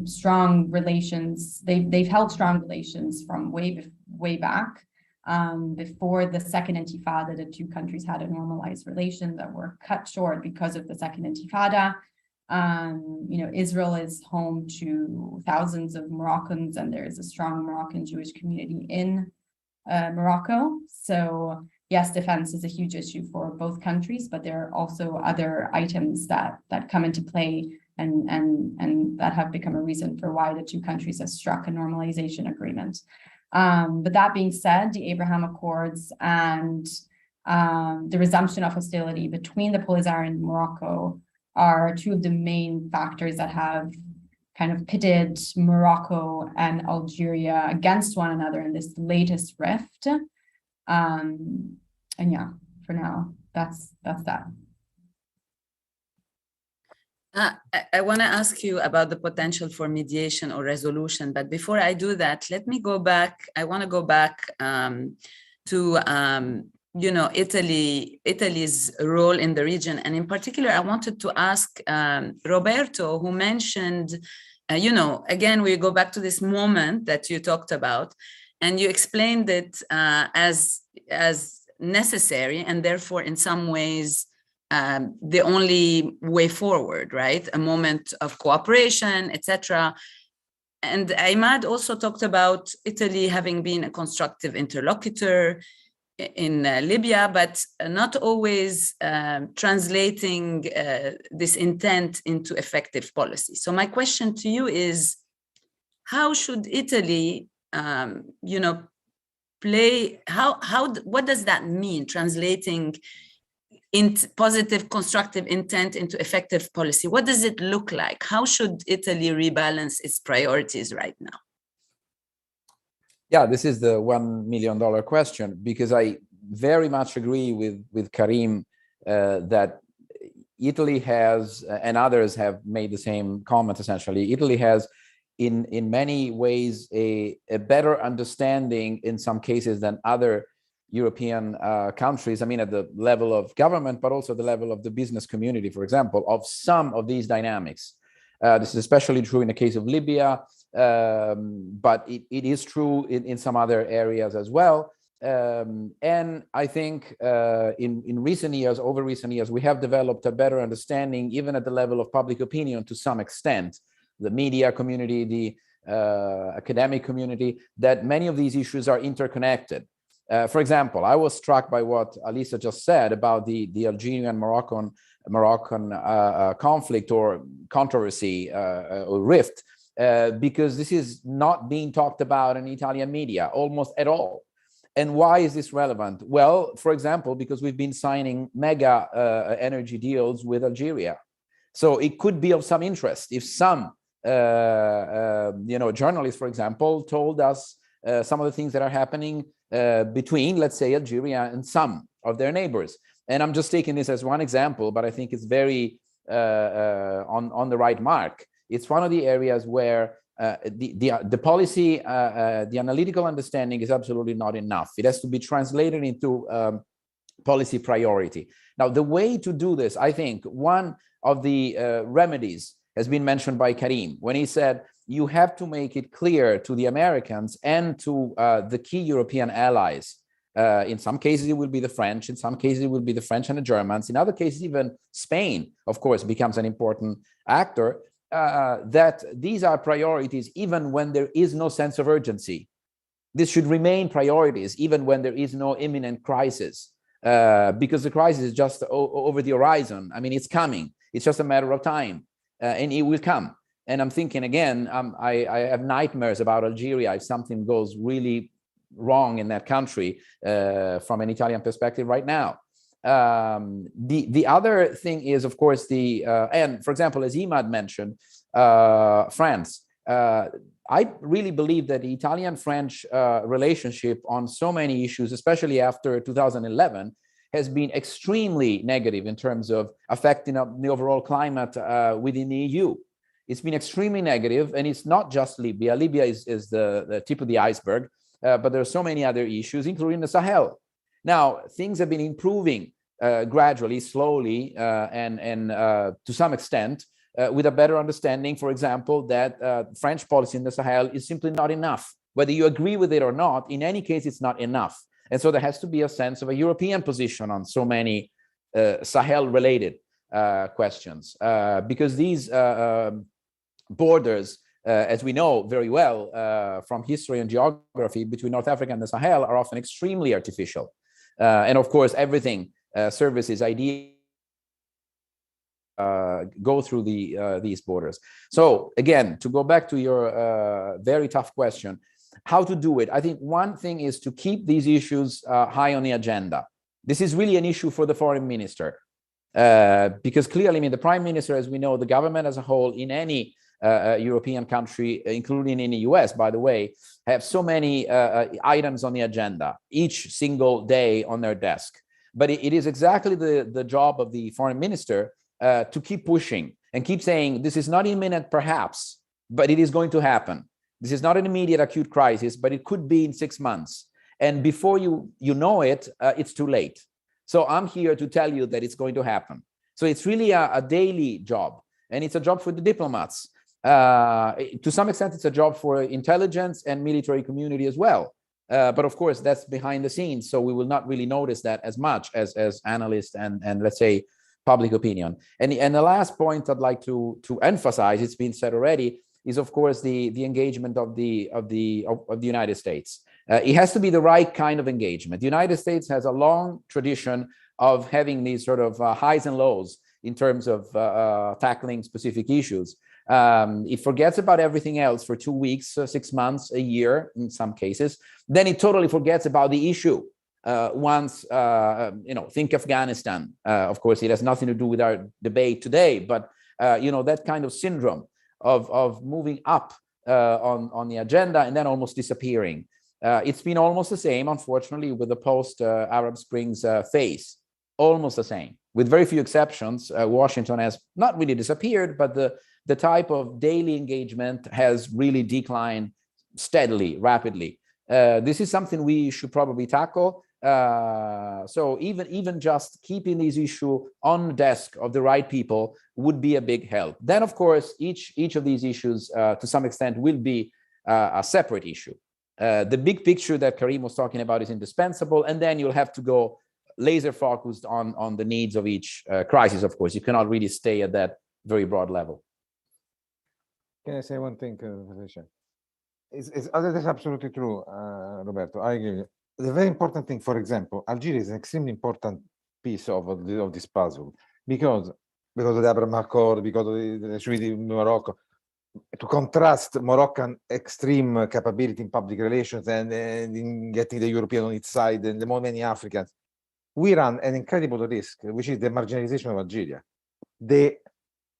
strong relations. They've held strong relations from way back. Before the Second Intifada, the two countries had a normalized relation that were cut short because of the Second Intifada. Israel is home to thousands of Moroccans, and there is a strong Moroccan Jewish community in Morocco. So yes, defense is a huge issue for both countries, but there are also other items that come into play and that have become a reason for why the two countries have struck a normalization agreement. But that being said, the Abraham Accords and the resumption of hostility between the Polisario and Morocco are two of the main factors that have kind of pitted Morocco and Algeria against one another in this latest rift. And yeah, for now, that's that. I want to ask you about the potential for mediation or resolution, but before I do that, let me go back. I want to go back to Italy's role in the region, and in particular, I wanted to ask Roberto, who mentioned, again, we go back to this moment that you talked about, and you explained it as necessary, and therefore, in some ways, the only way forward, right? A moment of cooperation, etc. And Imad also talked about Italy having been a constructive interlocutor in Libya, but not always translating this intent into effective policy. So my question to you is, how should Italy, play? What does that mean? Translating in positive, constructive intent into effective policy. What does it look like? How should Italy rebalance its priorities right now? Yeah, this is the $1 million question, because I very much agree with Karim that Italy has, and others have made the same comment essentially, Italy has in many ways a better understanding in some cases than other European countries. I mean, at the level of government, but also the level of the business community, for example, of some of these dynamics. This is especially true in the case of Libya, but it is true in some other areas as well. And I think in recent years, over recent years, we have developed a better understanding, even at the level of public opinion to some extent, the media community, the academic community, that many of these issues are interconnected. For example, I was struck by what Alisa just said about the Algerian-Moroccan conflict or controversy or rift, because this is not being talked about in Italian media almost at all. And why is this relevant? Well, for example, because we've been signing mega energy deals with Algeria. So it could be of some interest if some journalists, for example, told us some of the things that are happening between, let's say, Algeria and some of their neighbors. And I'm just taking this as one example, but I think it's very on the right mark. It's one of the areas where the policy, the analytical understanding is absolutely not enough. It has to be translated into policy priority. Now, the way to do this, I think, one of the remedies has been mentioned by Karim when he said, you have to make it clear to the Americans and to the key European allies. In some cases, it will be the French. In some cases, it will be the French and the Germans. In other cases, even Spain, of course, becomes an important actor, that these are priorities even when there is no sense of urgency. This should remain priorities even when there is no imminent crisis, because the crisis is just over the horizon. I mean, it's coming. It's just a matter of time, and it will come. And I'm thinking again, I have nightmares about Algeria if something goes really wrong in that country from an Italian perspective right now. The other thing is, of course, and for example, as Imad mentioned, France. I really believe that the Italian-French relationship on so many issues, especially after 2011, has been extremely negative in terms of affecting the overall climate within the EU. It's been extremely negative, and it's not just Libya. Libya is the tip of the iceberg, but there are so many other issues, including the Sahel. Now, things have been improving gradually, slowly, and to some extent, with a better understanding, for example, that French policy in the Sahel is simply not enough. Whether you agree with it or not, in any case, it's not enough. And so there has to be a sense of a European position on so many Sahel-related questions, because these borders, as we know very well from history and geography, between North Africa and the Sahel are often extremely artificial. And of course, everything, services, ideas, go through these borders. So again, to go back to your very tough question, how to do it? I think one thing is to keep these issues high on the agenda. This is really an issue for the foreign minister, because clearly, I mean, the prime minister, as we know, the government as a whole in any European country, including in the US, by the way, have so many items on the agenda each single day on their desk. But it is exactly the job of the foreign minister to keep pushing and keep saying, this is not imminent, perhaps, but it is going to happen. This is not an immediate acute crisis, but it could be in 6 months. And before you know it, it's too late. So I'm here to tell you that it's going to happen. So it's really a daily job, and it's a job for the diplomats. To some extent, it's a job for intelligence and military community as well. But of course, that's behind the scenes. So we will not really notice that as much as analysts and let's say, public opinion. And the last point I'd like to emphasize, it's been said already, is of course the engagement of the United States. It has to be the right kind of engagement. The United States has a long tradition of having these sort of highs and lows in terms of tackling specific issues. It forgets about everything else for 2 weeks, 6 months, a year in some cases. Then it totally forgets about the issue. Once, think Afghanistan. Of course, it has nothing to do with our debate today, but that kind of syndrome of moving up on the agenda and then almost disappearing. It's been almost the same, unfortunately, with the post-Arab Springs phase, almost the same. With very few exceptions, Washington has not really disappeared, but the type of daily engagement has really declined steadily, rapidly. This is something we should probably tackle. So even just keeping these issues on the desk of the right people would be a big help. Then, of course, each of these issues, to some extent, will be a separate issue. The big picture that Karim was talking about is indispensable, and then you'll have to go laser focused on the needs of each crisis. Of course, you cannot really stay at that very broad level. Can I say one thing, Patricia? That is absolutely true, Roberto. I agree with you. The very important thing, for example, Algeria is an extremely important piece of this puzzle because of the Abraham Accord, because of the treaty with Morocco. To contrast Moroccan extreme capability in public relations and in getting the European on its side and the more many Africans, we run an incredible risk, which is the marginalization of Algeria, the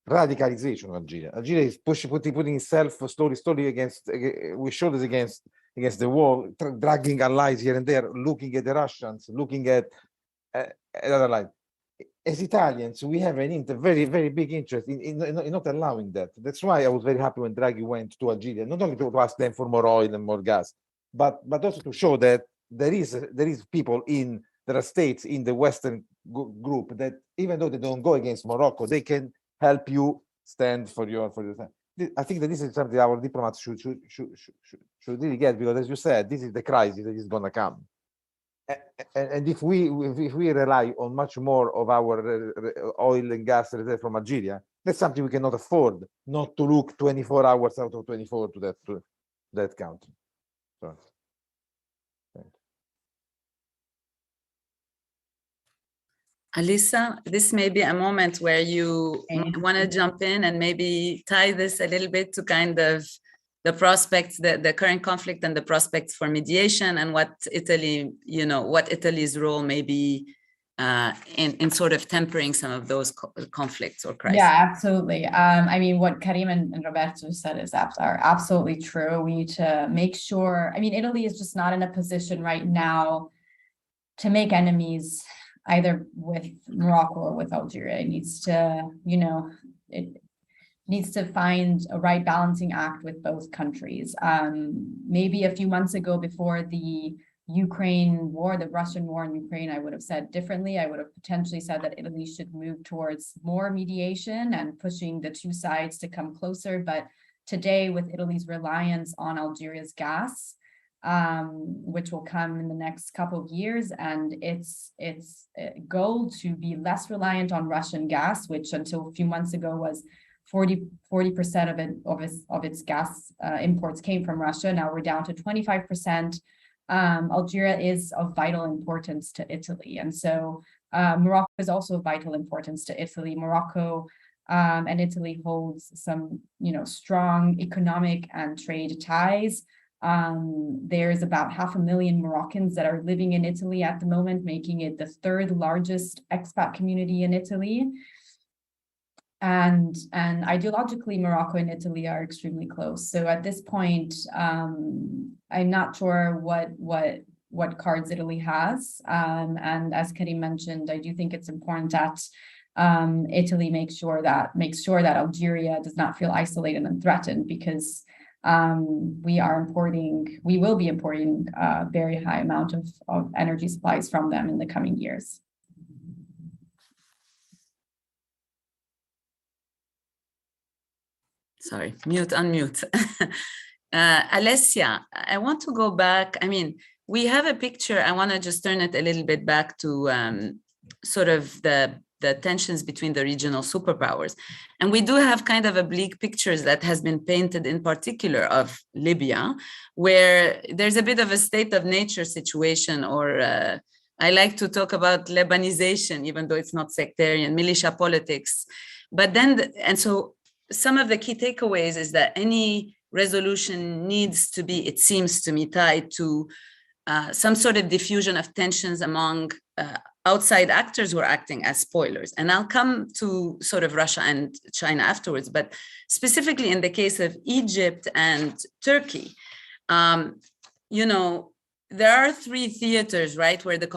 radicalization of Algeria. Algeria is putting itself slowly against, with shoulders against the wall, dragging allies here and there, looking at the Russians, looking at other allies. As Italians, we have a very, very big interest in not allowing that. That's why I was very happy when Draghi went to Algeria, not only to ask them for more oil and more gas, but also to show that there is people there are states in the Western group that even though they don't go against Morocco, they can help you stand for your side. I think that this is something our diplomats should really get, because as you said, this is the crisis that is going to come. And if we rely on much more of our oil and gas reserve from Algeria, that's something we cannot afford not to look 24 hours out of 24 to that country. So, Alisa, this may be a moment where you want to jump in and maybe tie this a little bit to kind of the prospects, the current conflict and the prospects for mediation, and what Italy, what Italy's role may be in sort of tempering some of those conflicts or crises. Yeah, absolutely. I mean, what Karim and Roberto said are absolutely true. We need to make sure, I mean, Italy is just not in a position right now to make enemies either with Morocco or with Algeria. It needs to, it needs to find a right balancing act with both countries. Maybe a few months ago, before the Ukraine war, the Russian war in Ukraine, I would have said differently. I would have potentially said that Italy should move towards more mediation and pushing the two sides to come closer. But today, with Italy's reliance on Algeria's gas, which will come in the next couple of years, and its goal to be less reliant on Russian gas, which until a few months ago was 40% of its gas imports came from Russia. Now we're down to 25%. Algeria is of vital importance to Italy, and so Morocco is also of vital importance to Italy. Morocco and Italy holds some, strong economic and trade ties. There's about 500,000 Moroccans that are living in Italy at the moment, making it the third largest expat community in Italy. And ideologically, Morocco and Italy are extremely close. So at this point, I'm not sure what cards Italy has. And as Karim mentioned, I do think it's important that Italy makes sure that Algeria does not feel isolated and threatened, because we will be importing a very high amount of energy supplies from them in the coming years. Sorry, unmute. Alessia, I want to go back. I mean, we have a picture. I want to just turn it a little bit back to sort of the tensions between the regional superpowers. And we do have kind of oblique pictures that has been painted in particular of Libya, where there's a bit of a state of nature situation, or I like to talk about Lebanization, even though it's not sectarian, militia politics. But then, and so some of the key takeaways is that any resolution needs to be, it seems to me, tied to some sort of diffusion of tensions among outside actors who are acting as spoilers. And I'll come to sort of Russia and China afterwards, but specifically in the case of Egypt and Turkey, you know, there are three theaters, right, where the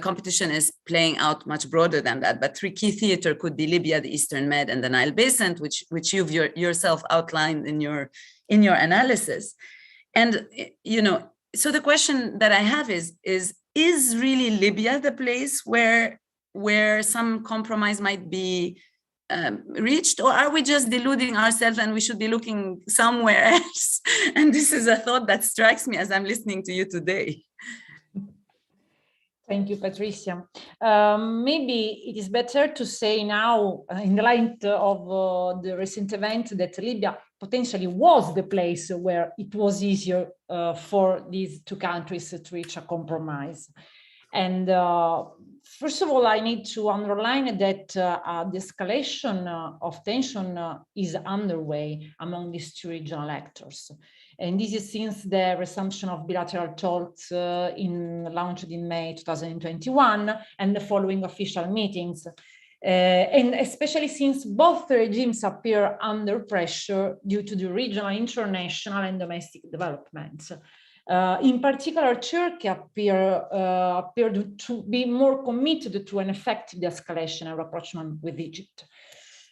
competition is playing out much broader than that. But three key theater could be Libya, the Eastern Med, and the Nile Basin, which you've yourself outlined in your analysis. And you know, so the question that I have is really Libya the place where some compromise might be reached, or are we just deluding ourselves and we should be looking somewhere else? And this is a thought that strikes me as I'm listening to you today. Thank you, Patricia. Maybe it is better to say now, in the light of the recent event, that Libya potentially was the place where it was easier for these two countries to reach a compromise. And first of all, I need to underline that the escalation of tension is underway among these two regional actors. And this is since the resumption of bilateral talks launched in May 2021 and the following official meetings. And especially since both regimes appear under pressure due to the regional, international, and domestic developments. In particular, Turkey appeared to be more committed to an effective de-escalation and rapprochement with Egypt.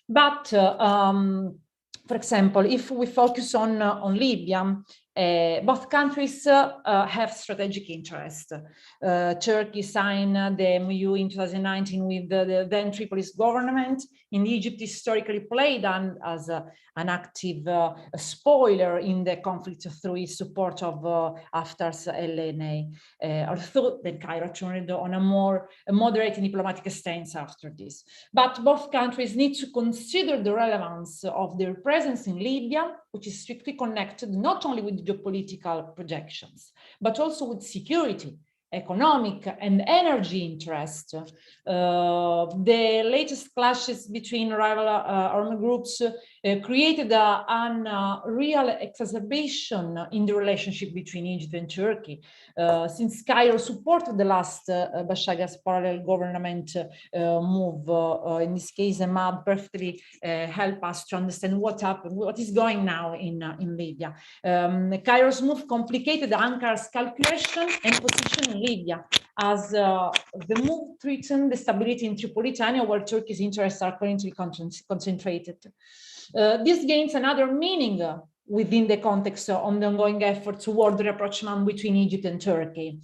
But, for example, if we focus on Libya, both countries have strategic interest. Turkey signed the MOU in 2019 with the then Tripolis government. In Egypt, historically played as an active spoiler in the conflict through its support of Haftar's LNA. Although then Cairo turned on a more moderate diplomatic stance after this. But both countries need to consider the relevance of their presence in Libya, which is strictly connected not only with geopolitical projections, but also with security, economic and energy interest. The latest clashes between rival armed groups created a real exacerbation in the relationship between Egypt and Turkey. Since Cairo supported the last Bashaga's parallel government move, in this case, Ahmad perfectly help us to understand what happened, what is going now in Libya. Cairo's move complicated Ankara's calculation and position in Libya, as the move threatened the stability in Tripolitania, where Turkey's interests are currently concentrated. This gains another meaning within the context of the ongoing effort toward the rapprochement between Egypt and Turkey.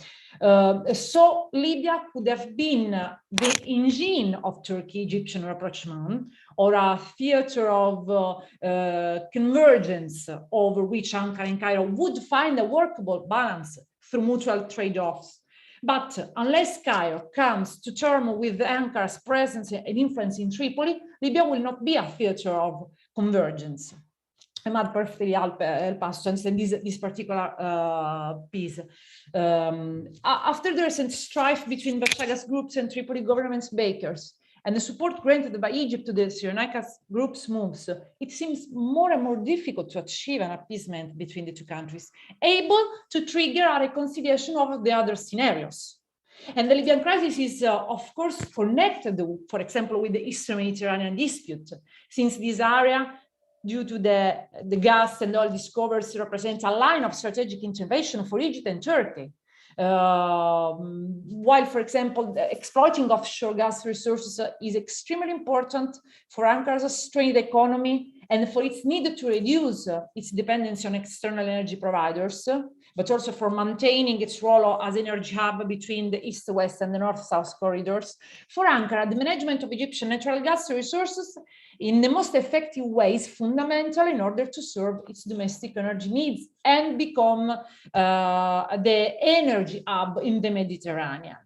So Libya could have been the engine of Turkey-Egyptian rapprochement, or a theater of convergence over which Ankara and Cairo would find a workable balance through mutual trade-offs. But unless Cairo comes to terms with Ankara's presence and influence in Tripoli, Libya will not be a theater of convergence. Ahmad perfectly help us to understand this particular piece. After the recent strife between Bashaga's groups and Tripoli government's backers, and the support granted by Egypt to the Cyrenaica's group's moves, it seems more and more difficult to achieve an appeasement between the two countries, able to trigger a reconciliation of the other scenarios. And the Libyan crisis is, of course, connected, for example, with the Eastern Mediterranean dispute, since this area, due to the gas and oil discoveries, represents a line of strategic intervention for Egypt and Turkey. While, for example, exploiting offshore gas resources is extremely important for Ankara's strained economy and for its need to reduce its dependency on external energy providers, but also for maintaining its role as energy hub between the east-west and the north-south corridors. For Ankara, the management of Egyptian natural gas resources in the most effective way is fundamental in order to serve its domestic energy needs and become the energy hub in the Mediterranean.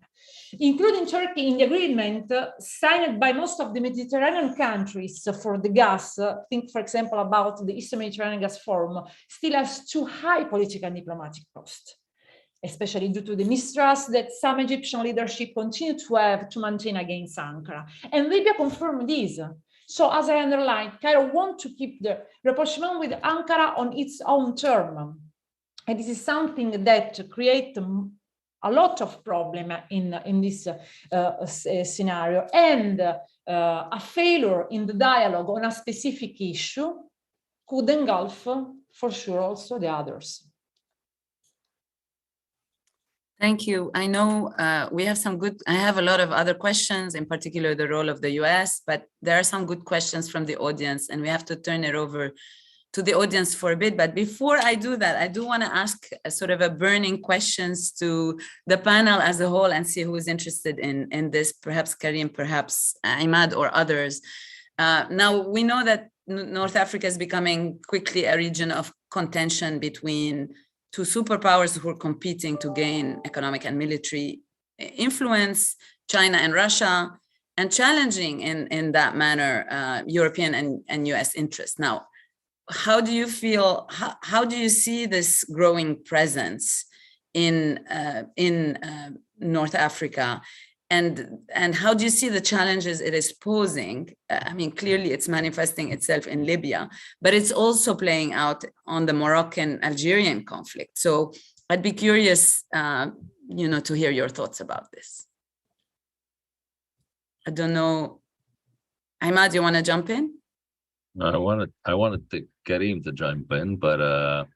Including Turkey in the agreement signed by most of the Mediterranean countries for the gas, think, for example, about the Eastern Mediterranean Gas Forum, still has too high political and diplomatic cost, especially due to the mistrust that some Egyptian leadership continue to have to maintain against Ankara. And Libya confirmed this. So, as I underlined, Cairo wants to keep the rapprochement with Ankara on its own term. And this is something that creates a lot of problem in this scenario, and a failure in the dialogue on a specific issue could engulf, for sure, also the others. Thank you. I know we have I have a lot of other questions, in particular the role of the US, but there are some good questions from the audience and we have to turn it over to the audience for a bit. But before I do that, I do want to ask sort of a burning questions to the panel as a whole and see who is interested in this, perhaps Karim, perhaps Imad or others. Now, we know that North Africa is becoming quickly a region of contention between two superpowers who are competing to gain economic and military influence, China and Russia, and challenging in that manner European and US interests. Now, how do you feel, how do you see this growing presence in North Africa? And how do you see the challenges it is posing? I mean, clearly it's manifesting itself in Libya, but it's also playing out on the Moroccan-Algerian conflict. So I'd be curious, to hear your thoughts about this. I don't know. Imad, you want to jump in? I wanted Karim to jump in, but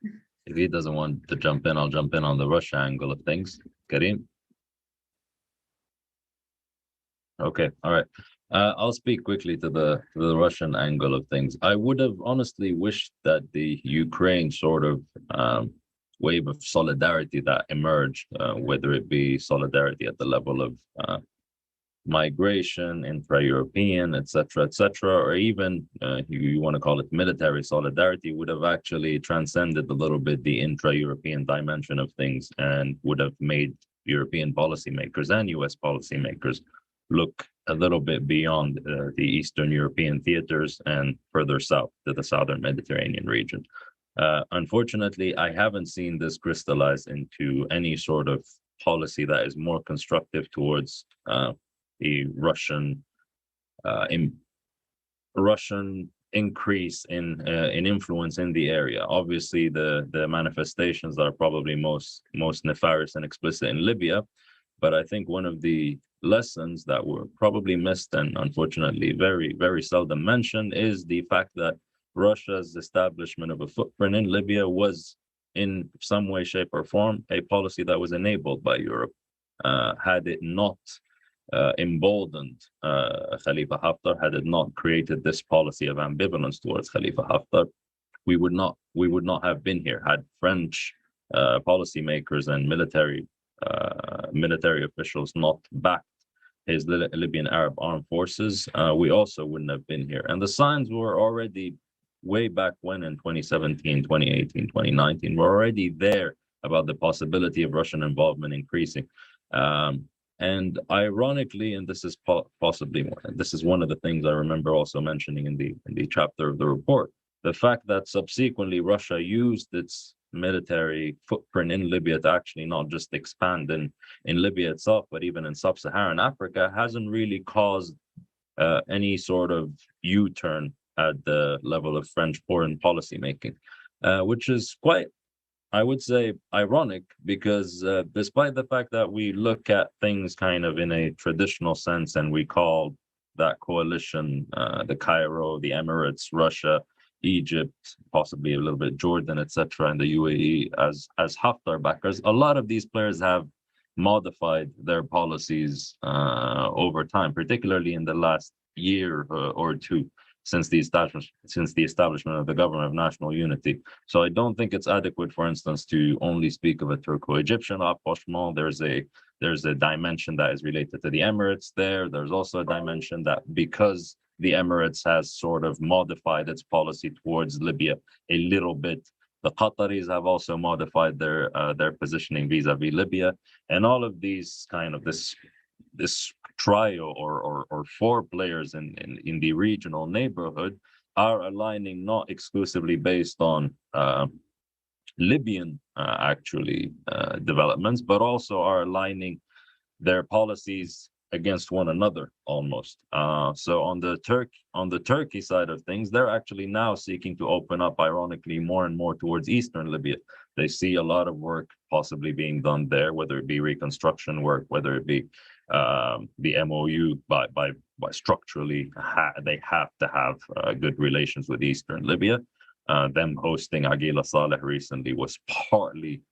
if he doesn't want to jump in, I'll jump in on the Russia angle of things. Karim? Okay, all right. I'll speak quickly to the Russian angle of things. I would have honestly wished that the Ukraine sort of wave of solidarity that emerged, whether it be solidarity at the level of migration, intra-European, etc., or even you want to call it military solidarity, would have actually transcended a little bit the intra-European dimension of things and would have made European policymakers and US policymakers look a little bit beyond the Eastern European theaters and further south to the Southern Mediterranean region. Unfortunately, I haven't seen this crystallize into any sort of policy that is more constructive towards the Russian increase in influence in the area. Obviously, the manifestations are probably most nefarious and explicit in Libya, but I think one of the lessons that were probably missed and unfortunately very, very seldom mentioned is the fact that Russia's establishment of a footprint in Libya was in some way, shape, or form a policy that was enabled by Europe. Had it not emboldened Khalifa Haftar, had it not created this policy of ambivalence towards Khalifa Haftar, we would not have been here. Had French policymakers and military officials not backed his Libyan Arab armed forces, we also wouldn't have been here. And the signs were already way back when in 2017, 2018, 2019, were already there about the possibility of Russian involvement increasing. And ironically, and this is this is one of the things I remember also mentioning in the chapter of the report, the fact that subsequently Russia used its military footprint in Libya to actually not just expand in Libya itself, but even in sub-Saharan Africa, hasn't really caused any sort of U-turn at the level of French foreign policy making, which is quite, I would say, ironic, because despite the fact that we look at things kind of in a traditional sense and we call that coalition the Cairo, the Emirates, Russia, Egypt, possibly a little bit Jordan, etc., and the UAE as Haftar backers, a lot of these players have modified their policies over time, particularly in the last year or two since the establishment of the government of national unity. So I don't think it's adequate, for instance, to only speak of a Turco-Egyptian rapprochement. There's a dimension that is related to the Emirates there. There's also a dimension that because the Emirates has sort of modified its policy towards Libya a little bit, the Qataris have also modified their positioning vis-a-vis Libya, and all of these kind of this trio or four players in the regional neighborhood are aligning not exclusively based on Libyan developments, but also are aligning their policies against one another almost. So on the Turkey side of things, they're actually now seeking to open up, ironically, more and more towards eastern Libya. They see a lot of work possibly being done there, whether it be reconstruction work, whether it be the MOU by structurally they have to have good relations with eastern Libya. Them hosting Aguila Saleh recently was partly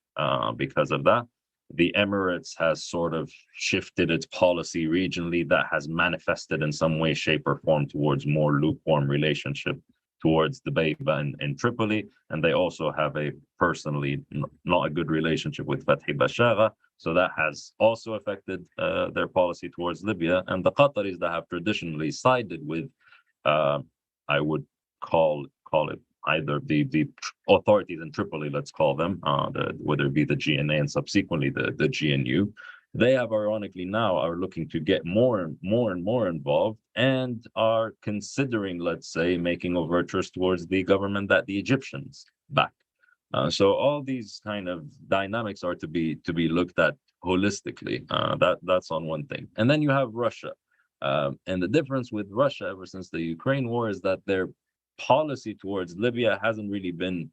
because of that. The Emirates has sort of shifted its policy regionally that has manifested in some way, shape, or form towards more lukewarm relationship towards the Beiba in Tripoli. And they also have a personally not a good relationship with Fathi Bashara. So that has also affected their policy towards Libya. And the Qataris that have traditionally sided with, I would call it either the authorities in Tripoli, let's call them, whether it be the GNA and subsequently the GNU, they have ironically now are looking to get more and more involved and are considering, let's say, making overtures towards the government that the Egyptians back. So all these kind of dynamics are to be looked at holistically. That's on one thing. And then you have Russia. And the difference with Russia ever since the Ukraine war is that their policy towards Libya hasn't really been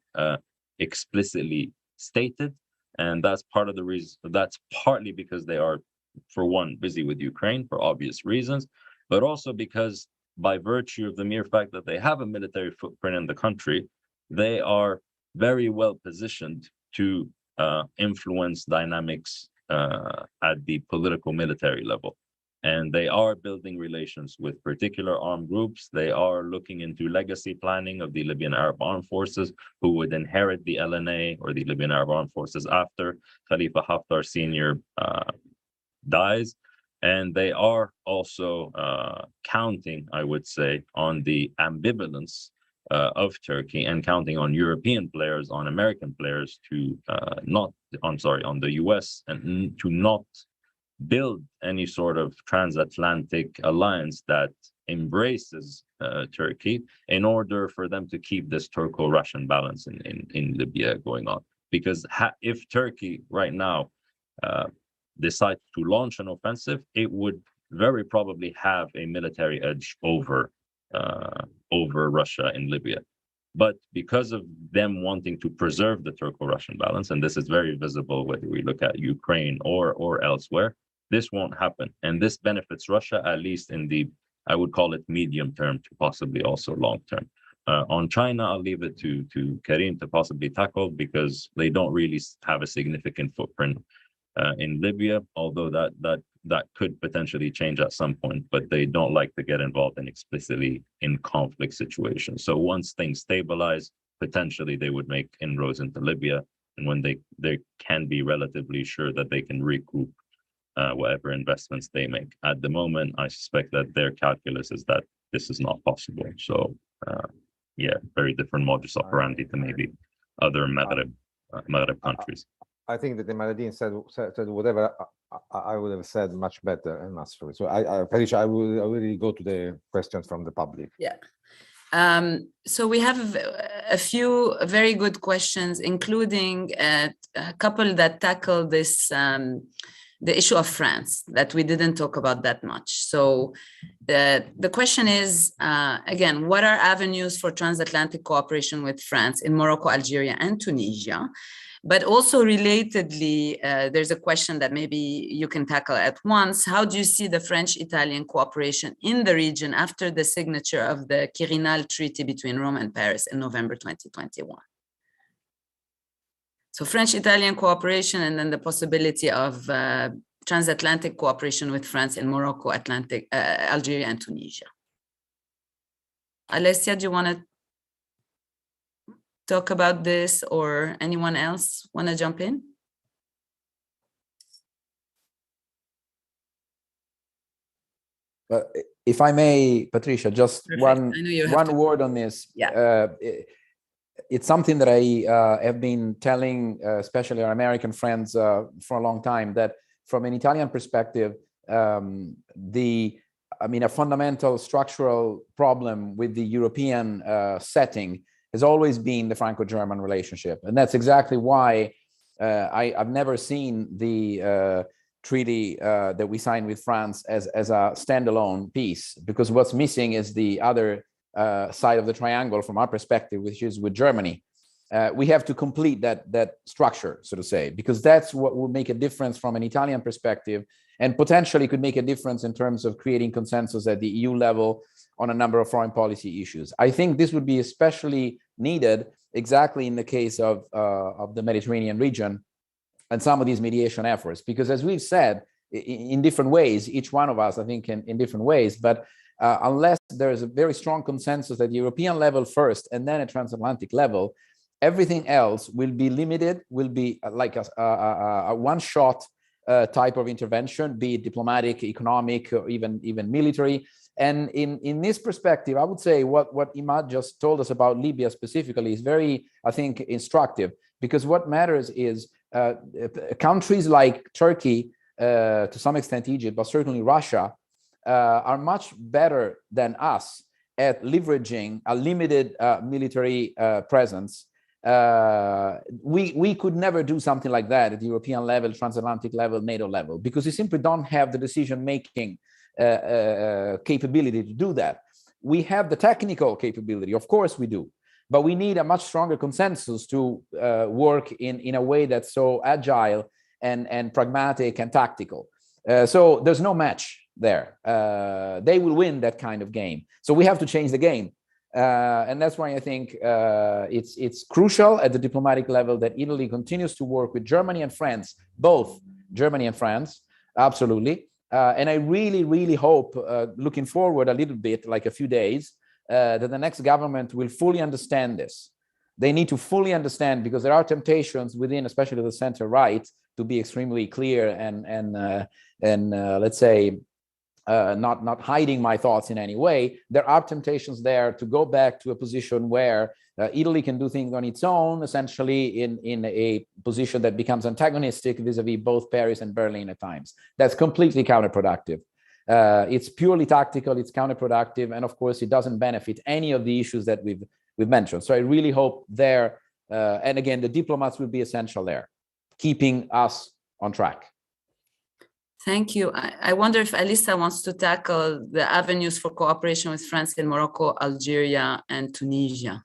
explicitly stated. And that's part of the reason. That's partly because they are, for one, busy with Ukraine for obvious reasons, but also because by virtue of the mere fact that they have a military footprint in the country, they are very well positioned to influence dynamics at the political military level. And they are building relations with particular armed groups. They are looking into legacy planning of the Libyan Arab Armed Forces, who would inherit the LNA or the Libyan Arab Armed Forces after Khalifa Haftar Sr. Dies. And they are also counting, I would say, on the ambivalence of Turkey and counting on European players, on American players to on the US and to not build any sort of transatlantic alliance that embraces Turkey in order for them to keep this Turco-Russian balance in Libya going on. Because if Turkey right now decides to launch an offensive, it would very probably have a military edge over Russia in Libya. But because of them wanting to preserve the Turco-Russian balance, and this is very visible whether we look at Ukraine or elsewhere, this won't happen. And this benefits Russia, at least in the, I would call it medium term to possibly also long term. On China, I'll leave it to Karim to possibly tackle because they don't really have a significant footprint in Libya, although that could potentially change at some point, but they don't like to get involved in explicitly in conflict situations. So once things stabilize, potentially they would make inroads into Libya. And when they can be relatively sure that they can recoup whatever investments they make. At the moment, I suspect that their calculus is that this is not possible. So very different modus operandi to maybe other Maghreb countries. I think that the Maradin said whatever I would have said much better and masterfully. So Felicia, I will really go to the questions from the public. Yeah. So we have a few very good questions, including a couple that tackle this the issue of France that we didn't talk about that much. So the question is, again, what are avenues for transatlantic cooperation with France in Morocco, Algeria, and Tunisia? But also relatedly, there's a question that maybe you can tackle at once. How do you see the French-Italian cooperation in the region after the signature of the Quirinal Treaty between Rome and Paris in November 2021? So French-Italian cooperation and then the possibility of transatlantic cooperation with France in Morocco, Algeria, and Tunisia. Alessia, do you want to talk about this, or anyone else want to jump in? If I may, Patricia, just Perfect. one word on this. Yeah. It's something that I have been telling, especially our American friends, for a long time, that from an Italian perspective, a fundamental structural problem with the European setting has always been the Franco-German relationship. And that's exactly why I've never seen the treaty that we signed with France as a standalone piece, because what's missing is the other side of the triangle from our perspective, which is with Germany. We have to complete that structure, so to say, because that's what will make a difference from an Italian perspective, and potentially could make a difference in terms of creating consensus at the EU level on a number of foreign policy issues. I think this would be especially needed exactly in the case of the Mediterranean region, and some of these mediation efforts, because as we've said, in different ways, each one of us, I think, in different ways, but unless there is a very strong consensus at the European level first and then a transatlantic level, everything else will be limited, will be like a one-shot type of intervention, be it diplomatic, economic, or even military. And in this perspective, I would say what Imad just told us about Libya specifically is very, I think, instructive, because what matters is countries like Turkey, to some extent Egypt, but certainly Russia, are much better than us at leveraging a limited military presence. We could never do something like that at the European level, transatlantic level, NATO level, because we simply don't have the decision-making capability to do that. We have the technical capability, of course we do, but we need a much stronger consensus to work in a way that's so agile and pragmatic and tactical. So there's no match there. They will win that kind of game. So we have to change the game. And that's why I think it's crucial at the diplomatic level that Italy continues to work with Germany and France, both Germany and France, absolutely. And I really, really hope, looking forward a little bit, like a few days, that the next government will fully understand this. They need to fully understand, because there are temptations within, especially the center right, to be extremely clear and let's say, not hiding my thoughts in any way. There are temptations there to go back to a position where Italy can do things on its own, essentially in a position that becomes antagonistic vis-a-vis both Paris and Berlin at times. That's completely counterproductive. It's purely tactical, it's counterproductive, and of course it doesn't benefit any of the issues that we've mentioned. So I really hope there, and again, the diplomats will be essential there, keeping us on track. Thank you. I wonder if Alissa wants to tackle the avenues for cooperation with France in Morocco, Algeria, and Tunisia.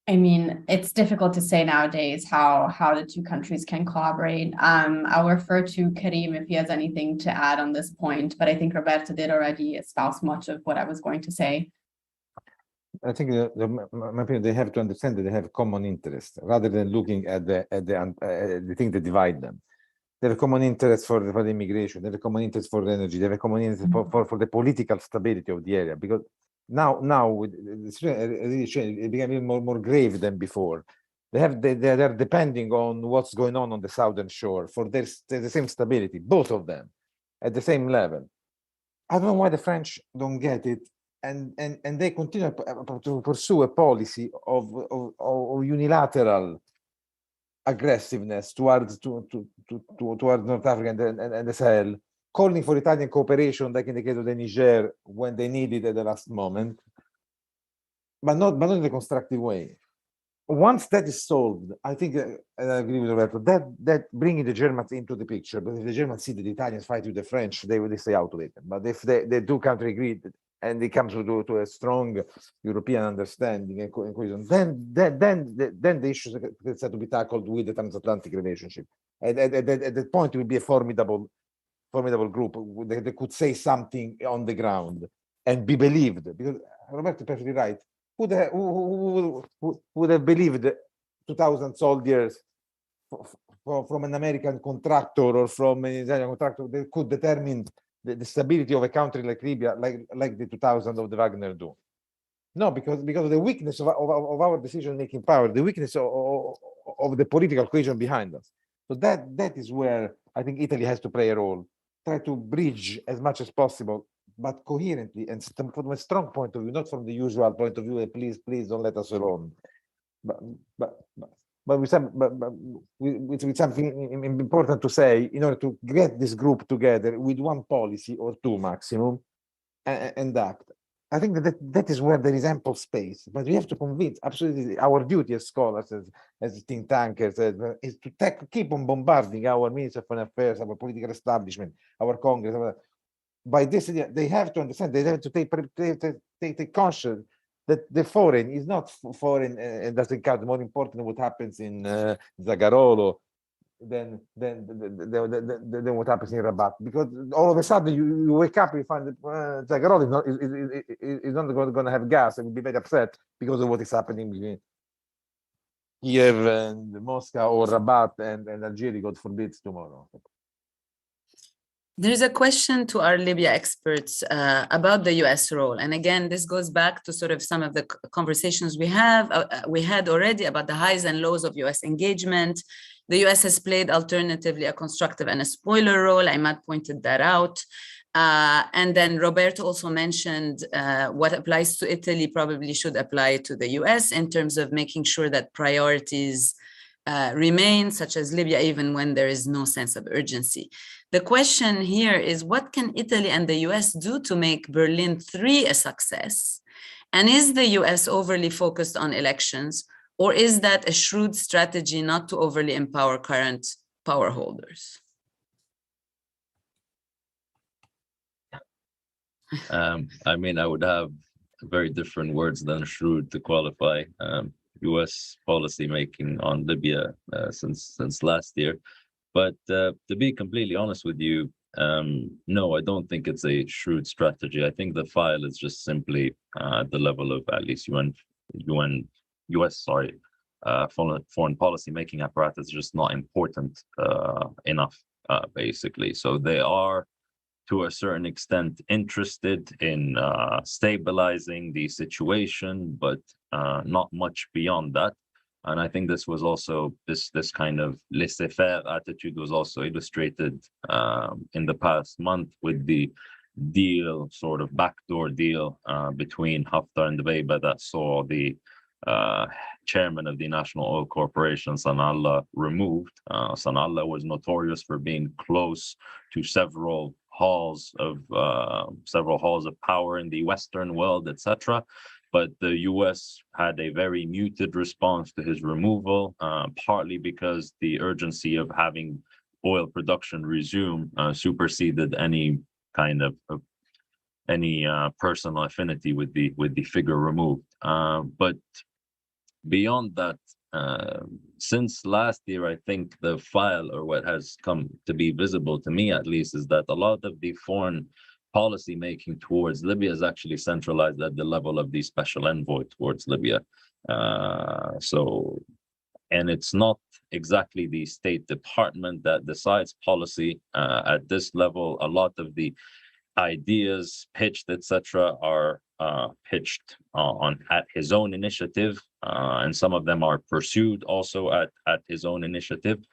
I mean, it's difficult to say nowadays how the two countries can collaborate. I'll refer to Karim if he has anything to add on this point, but I think Roberto did already espouse much of what I was going to say. I think my opinion, they have to understand that they have common interest rather than looking at the thing that divide them. They have a common interest for the immigration. They have a common interest for the energy. They have a common interest for the political stability of the area. Because now with it became even more grave than before. They are depending on what's going on the southern shore for the same stability, both of them, at the same level. I don't know why the French don't get it, and they continue to pursue a policy of unilateral aggressiveness towards North Africa and the Sahel, calling for Italian cooperation, like in the case of the Niger, when they need it at the last moment, but not in a constructive way. Once that is solved, I think, and I agree with Roberto, that bringing the Germans into the picture, but if the Germans see that the Italians fight with the French, they stay out of it. But if the two countries agree and they come to a strong European understanding and cohesion, then the issues that have to be tackled with the transatlantic relationship. At that point, it will be a formidable group. They could say something on the ground and be believed. Because Roberto is perfectly right. Who would have believed 2,000 soldiers from an American contractor or from an Italian contractor that could determine the stability of a country like Libya, like the 2,000 of the Wagner do? No, because of the weakness of our decision-making power, the weakness of the political cohesion behind us. So that is where I think Italy has to play a role. Try to bridge as much as possible, but coherently and from a strong point of view, not from the usual point of view. Please don't let us alone. But with something important to say, in order to get this group together with one policy or two maximum, and act. I think that is where there is ample space, but we have to convince. Absolutely, our duty as scholars, as think tankers, is to keep on bombarding our Minister of Foreign Affairs, our political establishment, our Congress. By this, they have to understand. They have to take conscious that the foreign is not foreign and doesn't count. More important what happens in Zagarolo, than what happens in Rabat, because all of a sudden you wake up and you find that Zagarol is not going to have gas and will be very upset because of what is happening between Kiev and Moscow or Rabat and Algeria, God forbid, tomorrow. There's a question to our Libya experts about the US role. And again, this goes back to sort of some of the conversations we had already about the highs and lows of US engagement. The US has played alternatively a constructive and a spoiler role. Imad pointed that out. And then Roberto also mentioned what applies to Italy probably should apply to the US in terms of making sure that priorities remain, such as Libya, even when there is no sense of urgency. The question here is, what can Italy and the US do to make Berlin 3 a success? And is the US overly focused on elections, or is that a shrewd strategy not to overly empower current power holders? I mean, I would have very different words than shrewd to qualify US policy making on Libya since last year. But to be completely honest with you, no, I don't think it's a shrewd strategy. I think the file is just simply at the level of at least US foreign policy making apparatus is just not important enough, basically. So they are, to a certain extent, interested in stabilizing the situation, but not much beyond that. And I think this was also this kind of laissez-faire attitude was also illustrated in the past month with the deal, sort of backdoor deal between Haftar and Dbeiba that saw the chairman of the National Oil Corporation, Sanallah, removed. Sanallah was notorious for being close to several halls of power in the Western world, etc. But the US had a very muted response to his removal, partly because the urgency of having oil production resume superseded any kind of any personal affinity with the figure removed. But beyond that, since last year, I think the file, or what has come to be visible to me at least, is that a lot of the foreign policy making towards Libya is actually centralized at the level of the special envoy towards Libya. And it's not exactly the State Department that decides policy at this level. A lot of the ideas pitched, etc., are pitched at his own initiative, and some of them are pursued also at his own initiative,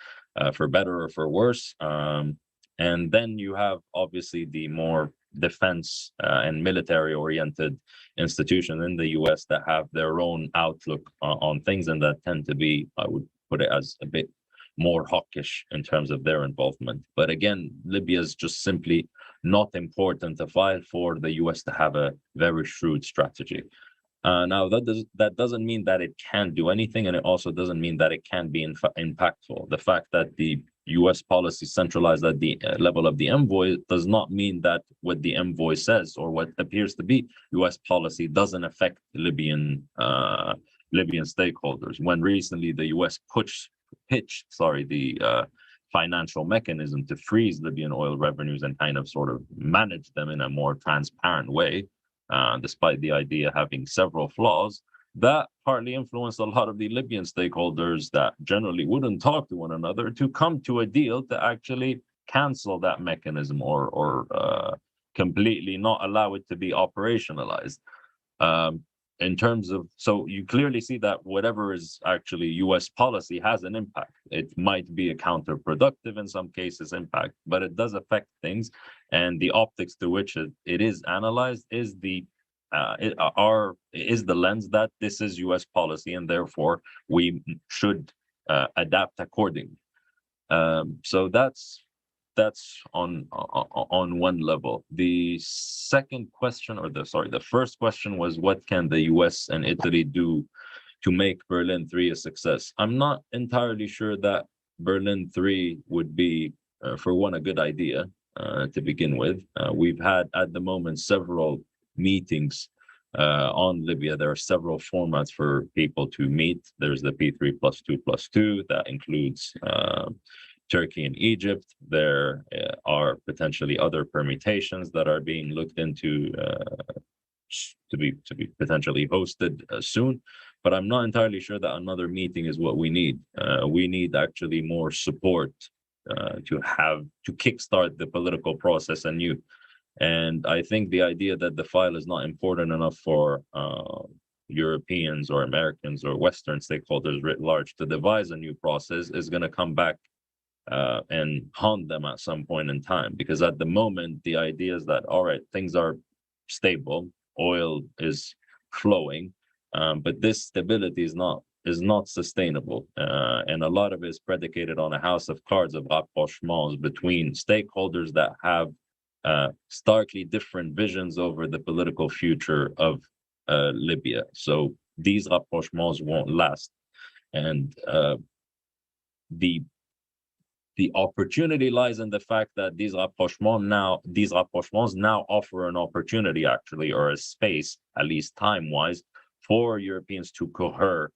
for better or for worse. And then you have obviously the more defense and military-oriented institutions in the US that have their own outlook on things, and that tend to be, I would put it as, a bit more hawkish in terms of their involvement. But again, Libya is just simply not important a file for the US to have a very shrewd strategy. Now, that doesn't mean that it can't do anything, and it also doesn't mean that it can't be impactful. The fact that the US policy centralized at the level of the envoy does not mean that what the envoy says or what appears to be US policy doesn't affect Libyan stakeholders. When recently the US pitched the financial mechanism to freeze Libyan oil revenues and kind of sort of manage them in a more transparent way, despite the idea having several flaws, that partly influenced a lot of the Libyan stakeholders that generally wouldn't talk to one another to come to a deal to actually cancel that mechanism or completely not allow it to be operationalized. In terms of, so you clearly see that whatever is actually US policy has an impact. It might be a counterproductive in some cases impact, but it does affect things. And the optics to which it is analyzed is the lens that this is US policy, and therefore we should adapt accordingly. So that's on one level. The second question, or the first question was, what can the US and Italy do to make Berlin 3 a success? I'm not entirely sure that Berlin 3 would be, for one, a good idea to begin with. We've had at the moment several meetings on Libya. There are several formats for people to meet. There's the P3+2+2 that includes Turkey and Egypt. There are potentially other permutations that are being looked into to be potentially hosted soon. But I'm not entirely sure that another meeting is what we need. We need actually more support to kickstart the political process anew. And I think the idea that the file is not important enough for Europeans or Americans or Western stakeholders writ large to devise a new process is going to come back and haunt them at some point in time. Because at the moment, the idea is that, all right, things are stable, oil is flowing, but this stability is not sustainable. And a lot of it is predicated on a house of cards of rapprochements between stakeholders that have starkly different visions over the political future of Libya. So these rapprochements won't last. And the opportunity lies in the fact that these rapprochements now offer an opportunity, actually, or a space, at least time-wise, for Europeans to cohere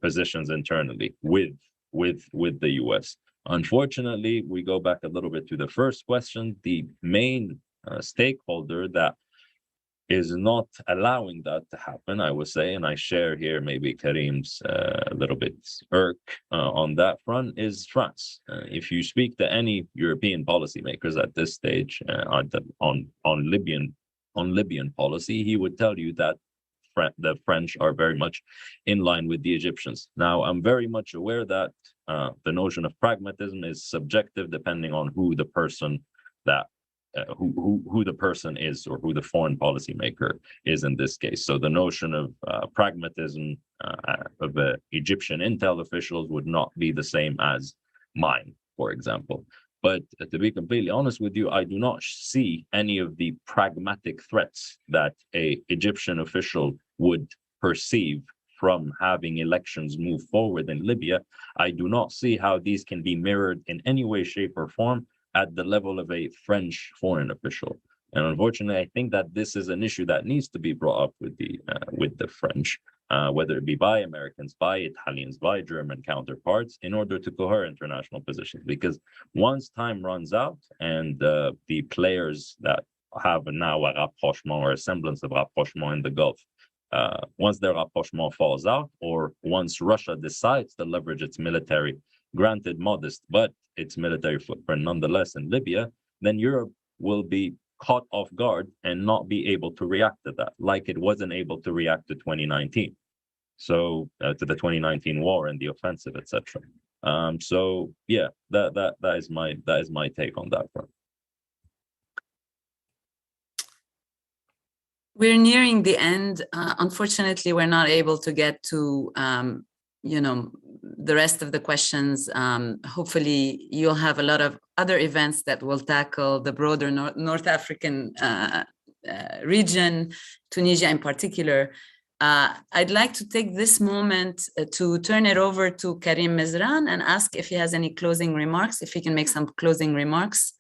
positions internally with the US. Unfortunately, we go back a little bit to the first question. The main stakeholder that is not allowing that to happen, I would say, and I share here maybe Karim's a little bit irk on that front, is France. If you speak to any European policymakers at this stage on Libyan policy, he would tell you that the French are very much in line with the Egyptians. Now, I'm very much aware that the notion of pragmatism is subjective depending on who the person is, or who the foreign policy maker is in this case. So the notion of pragmatism of Egyptian intel officials would not be the same as mine, for example. But to be completely honest with you, I do not see any of the pragmatic threats that an Egyptian official would perceive from having elections move forward in Libya. I do not see how these can be mirrored in any way, shape, or form at the level of a French foreign official. And unfortunately, I think that this is an issue that needs to be brought up with the French, whether it be by Americans, by Italians, by German counterparts, in order to cohere international positions. Because once time runs out and the players that have now a rapprochement or a semblance of rapprochement in the Gulf, once their rapprochement falls out, or once Russia decides to leverage its military, granted modest, but its military footprint nonetheless in Libya, then Europe will be caught off guard and not be able to react to that, like it wasn't able to react to 2019. So to the 2019 war and the offensive, etc. So yeah, that is my take on that front. We're nearing the end. Unfortunately, we're not able to get to the rest of the questions. Hopefully, you'll have a lot of other events that will tackle the broader North African region, Tunisia in particular. I'd like to take this moment to turn it over to Karim Mezran and ask if he has any closing remarks, if he can make some closing remarks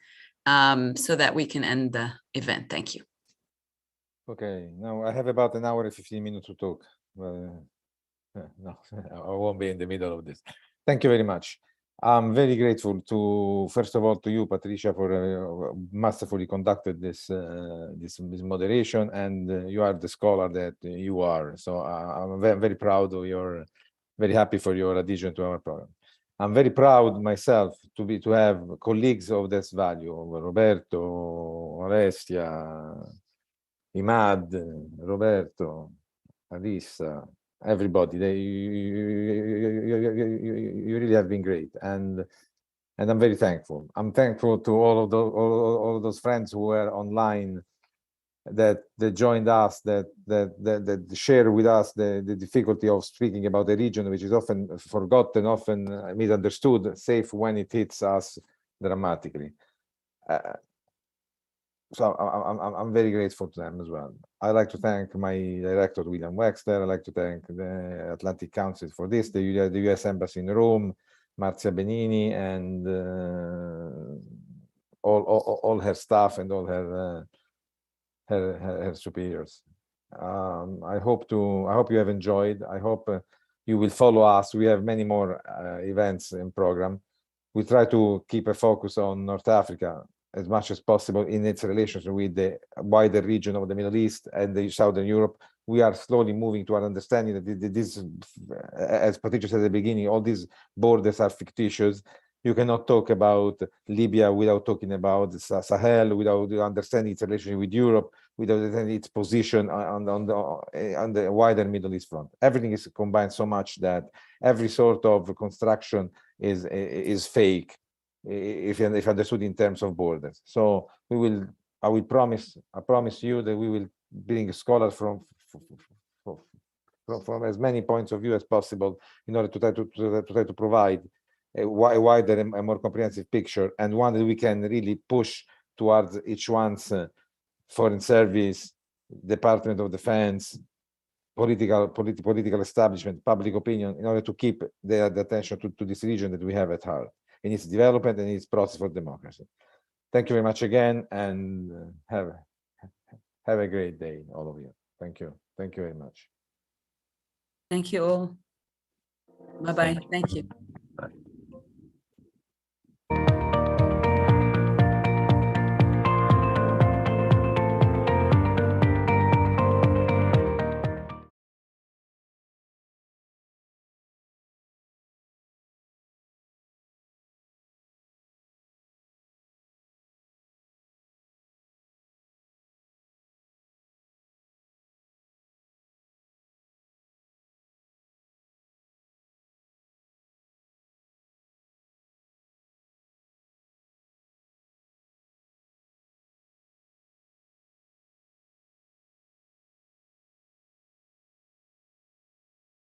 so that we can end the event. Thank you. Okay, now I have about an hour and 15 minutes to talk. No, I won't be in the middle of this. Thank you very much. I'm very grateful to, first of all, to you, Patricia, for masterfully conducted this moderation, and you are the scholar that you are. So I'm very proud of your, very happy for your addition to our program. I'm very proud myself to have colleagues of this value, Roberto, Alessia, Imad, Roberto, Alissa, everybody. You really have been great, and I'm very thankful. I'm thankful to all of those friends who were online that joined us, that share with us the difficulty of speaking about a region which is often forgotten, often misunderstood, safe when it hits us dramatically. So I'm very grateful to them as well. I'd like to thank my director, William Wexler. I'd like to thank the Atlantic Council for this, the US Embassy in Rome, Marzia Benini, and all her staff and all her superiors. I hope you have enjoyed. I hope you will follow us. We have many more events in program. we try to keep a focus on North Africa as much as possible in its relationship with the wider region of the Middle East and the Southern Europe. We are slowly moving to our understanding that this, as Patricia said at the beginning, all these borders are fictitious. You cannot talk about Libya without talking about Sahel, without understanding its relationship with Europe, without understanding its position on the wider Middle East front. Everything is combined so much that every sort of construction is fake, if understood in terms of borders. So I promise you that we will bring scholars from as many points of view as possible in order to try to provide a wider and more comprehensive picture, and one that we can really push towards each one's foreign service, Department of Defense, political establishment, public opinion, in order to keep the attention to this region that we have at heart in its development and its process for democracy. Thank you very much again, and have a great day, all of you. Thank you. Thank you very much. Thank you all. Bye-bye. Thank you.